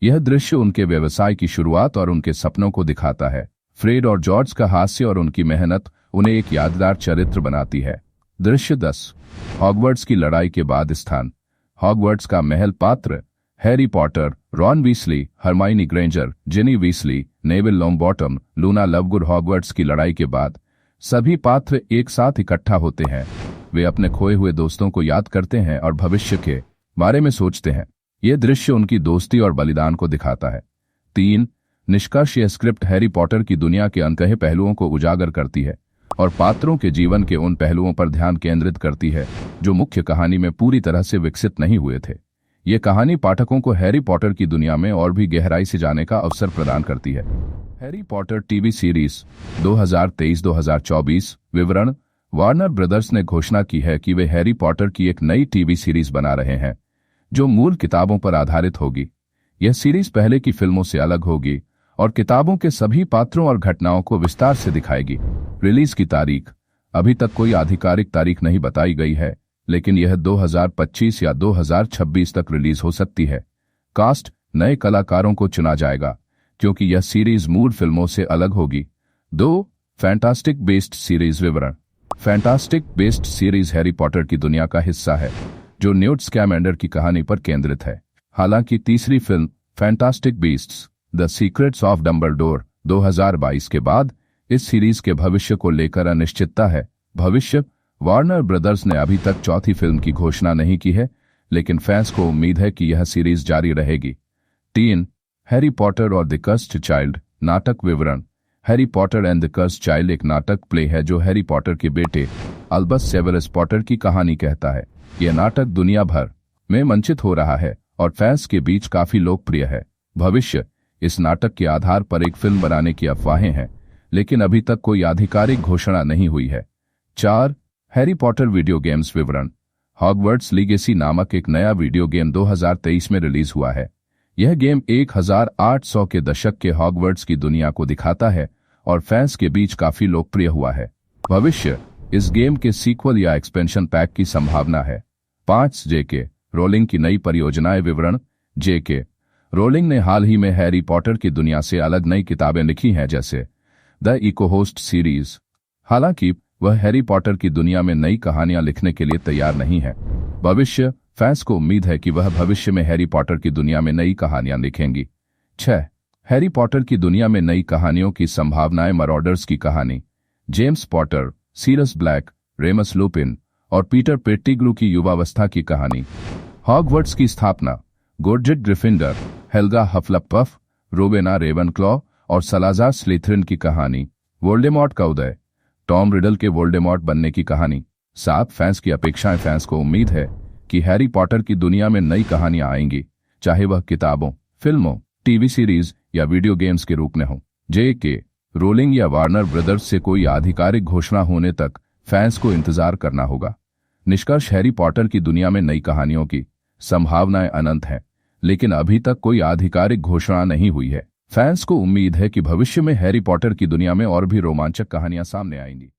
S2: यह दृश्य उनके व्यवसाय की शुरुआत और उनके सपनों को दिखाता है। फ्रेड और जॉर्ज का हास्य और उनकी मेहनत उन्हें एक यादगार चरित्र बनाती है। दृश्य 10, हॉगवर्ट्स की लड़ाई के बाद स्थान। हॉगवर्ट्स का महल पात्र Harry Potter, Ron Weasley, Hermione Granger, Ginny Weasley, Neville Longbottom, Luna Lovegood. Hogwarts की लड़ाई के बाद सभी पात्र एक साथ इकट्ठा होते हैं। वे अपने खोए हुए दोस्तों को याद करते हैं और भविष्य के बारे में सोचते हैं। यह दृश्य उनकी दोस्ती और बलिदान को दिखाता है। 3, निष्कर्ष यह स्क्रिप्ट हैरी पॉटर की दुनिया के अनकहे पहलुओं को उजागर करती है और पात्रों के जीवन के उन पहलुओं पर ध्यान केंद्रित करती है जो मुख्य कहानी में पूरी तरह से विकसित नहीं हुए थे। ये कहानी पाठकों को हैरी पॉटर की दुनिया में और भी गहराई से जाने का अवसर प्रदान करती है। हैरी पॉटर टीवी सीरीज 2023-2024 विवरण। वार्नर ब्रदर्स ने घोषणा की है कि वे हैरी पॉटर की एक नई टीवी सीरीज बना रहे हैं जो मूल किताबों पर आधारित होगी। यह सीरीज पहले की फिल्मों से अलग होगी और किताबों के सभी पात्रों और घटनाओं को विस्तार से दिखाएगी। रिलीज की तारीख अभी तक कोई आधिकारिक तारीख नहीं बताई गई है, लेकिन यह 2025 या 2026 तक रिलीज हो सकती है। कास्ट नए कलाकारों को चुना जाएगा क्योंकि यह सीरीज मूल फिल्मों से अलग होगी। 2, फैंटास्टिक बेस्ड सीरीज विवरण। Fantastic based series Harry Potter की दुनिया का हिस्सा है जो न्यूट स्कैमेंडर की कहानी पर केंद्रित है। हालांकि तीसरी film fantastic beasts the secrets of Dumbledore 2022 के बाद इस सीरीज के भविष्य को लेकर अनिश्चितता है। भविष्य वार्नर ब्रदर्स ने अभी तक चौथी फिल्म की घोषणा नहीं की है, लेकिन फैंस को उम्मीद है कि यह सीरीज जारी रहेगी। 3, हैरी पॉटर और द कर्स्ड चाइल्ड नाटक विवरण। Harry Potter and the cursed child एक नाटक प्ले है जो हैरी पॉटर के बेटे अल्बस सेवेरस पॉटर की कहानी कहता है। यह नाटक दुनिया भर में मंचित हो रहा है और फैंस के बीच काफी लोकप्रिय है। भविष्य इस नाटक के आधार पर एक फिल्म बनाने की अफवाहें हैं, लेकिन अभी तक कोई आधिकारिक घोषणा नहीं हुई है। 4, हैरी पॉटर वीडियो गेम्स विवरण। हॉगवर्ट्स लीगेसी नामक एक नया वीडियो गेम 2023 में रिलीज हुआ है। यह गेम 1800 के दशक के हॉगवर्ट्स की दुनिया को दिखाता है और फैंस के बीच काफी लोकप्रिय हुआ है। भविष्य, इस गेम के सीक्वल या एक्सपेंशन पैक की संभावना है। 5 जेके रोलिंग की नई परियोजनाएं विवरण। जेके रोलिंग ने हाल ही में हैरी पॉटर की दुनिया से अलग नई किताबें लिखी हैं, जैसे द इकोहोस्ट सीरीज। हालांकि वह हैरी पॉटर की दुनिया में नई कहानियां लिखने के लिए तैयार नहीं है। भविष्य, फैंस को उम्मीद है कि वह भविष्य में हैरी पॉटर की दुनिया में नई कहानियां लिखेंगी। 6 हैरी पॉटर की दुनिया में नई कहानियों की संभावनाएं। मरॉडर्स की कहानी। James Potter, Sirius Black, Remus Lupin और पीटर पेट्टिग्रू की युवावस्था की कहानी। हॉगवर्ट्स की स्थापना। गोड्रिक ग्रिफिंडर, हेल्गा हफलेपफ, रोवेना रेवनक्लॉ और सलाजार स्लिथरिन की कहानी। वोल्डेमॉर्ट का उदय। टॉम रिडल के वोल्डेमॉर्ट बनने की कहानी। 7 फैंस की अपेक्षाएं। फैंस को उम्मीद है कि हैरी पॉटर की दुनिया में नई कहानियां आएंगी, चाहे वह किताबों, फिल्मों, टीवी सीरीज या वीडियो गेम्स के रूप में हो। जेके रोलिंग या वार्नर ब्रदर्स से कोई आधिकारिक घोषणा होने तक फैंस को इंतजार करना होगा। निष्कर्ष, हैरी पॉटर की दुनिया में नई कहानियों की संभावनाएं अनंत हैं, लेकिन अभी तक कोई आधिकारिक घोषणा नहीं हुई है। फैंस को उम्मीद है कि भविष्य में हैरी पॉटर की दुनिया में और भी रोमांचक कहानियां सामने आएंगी।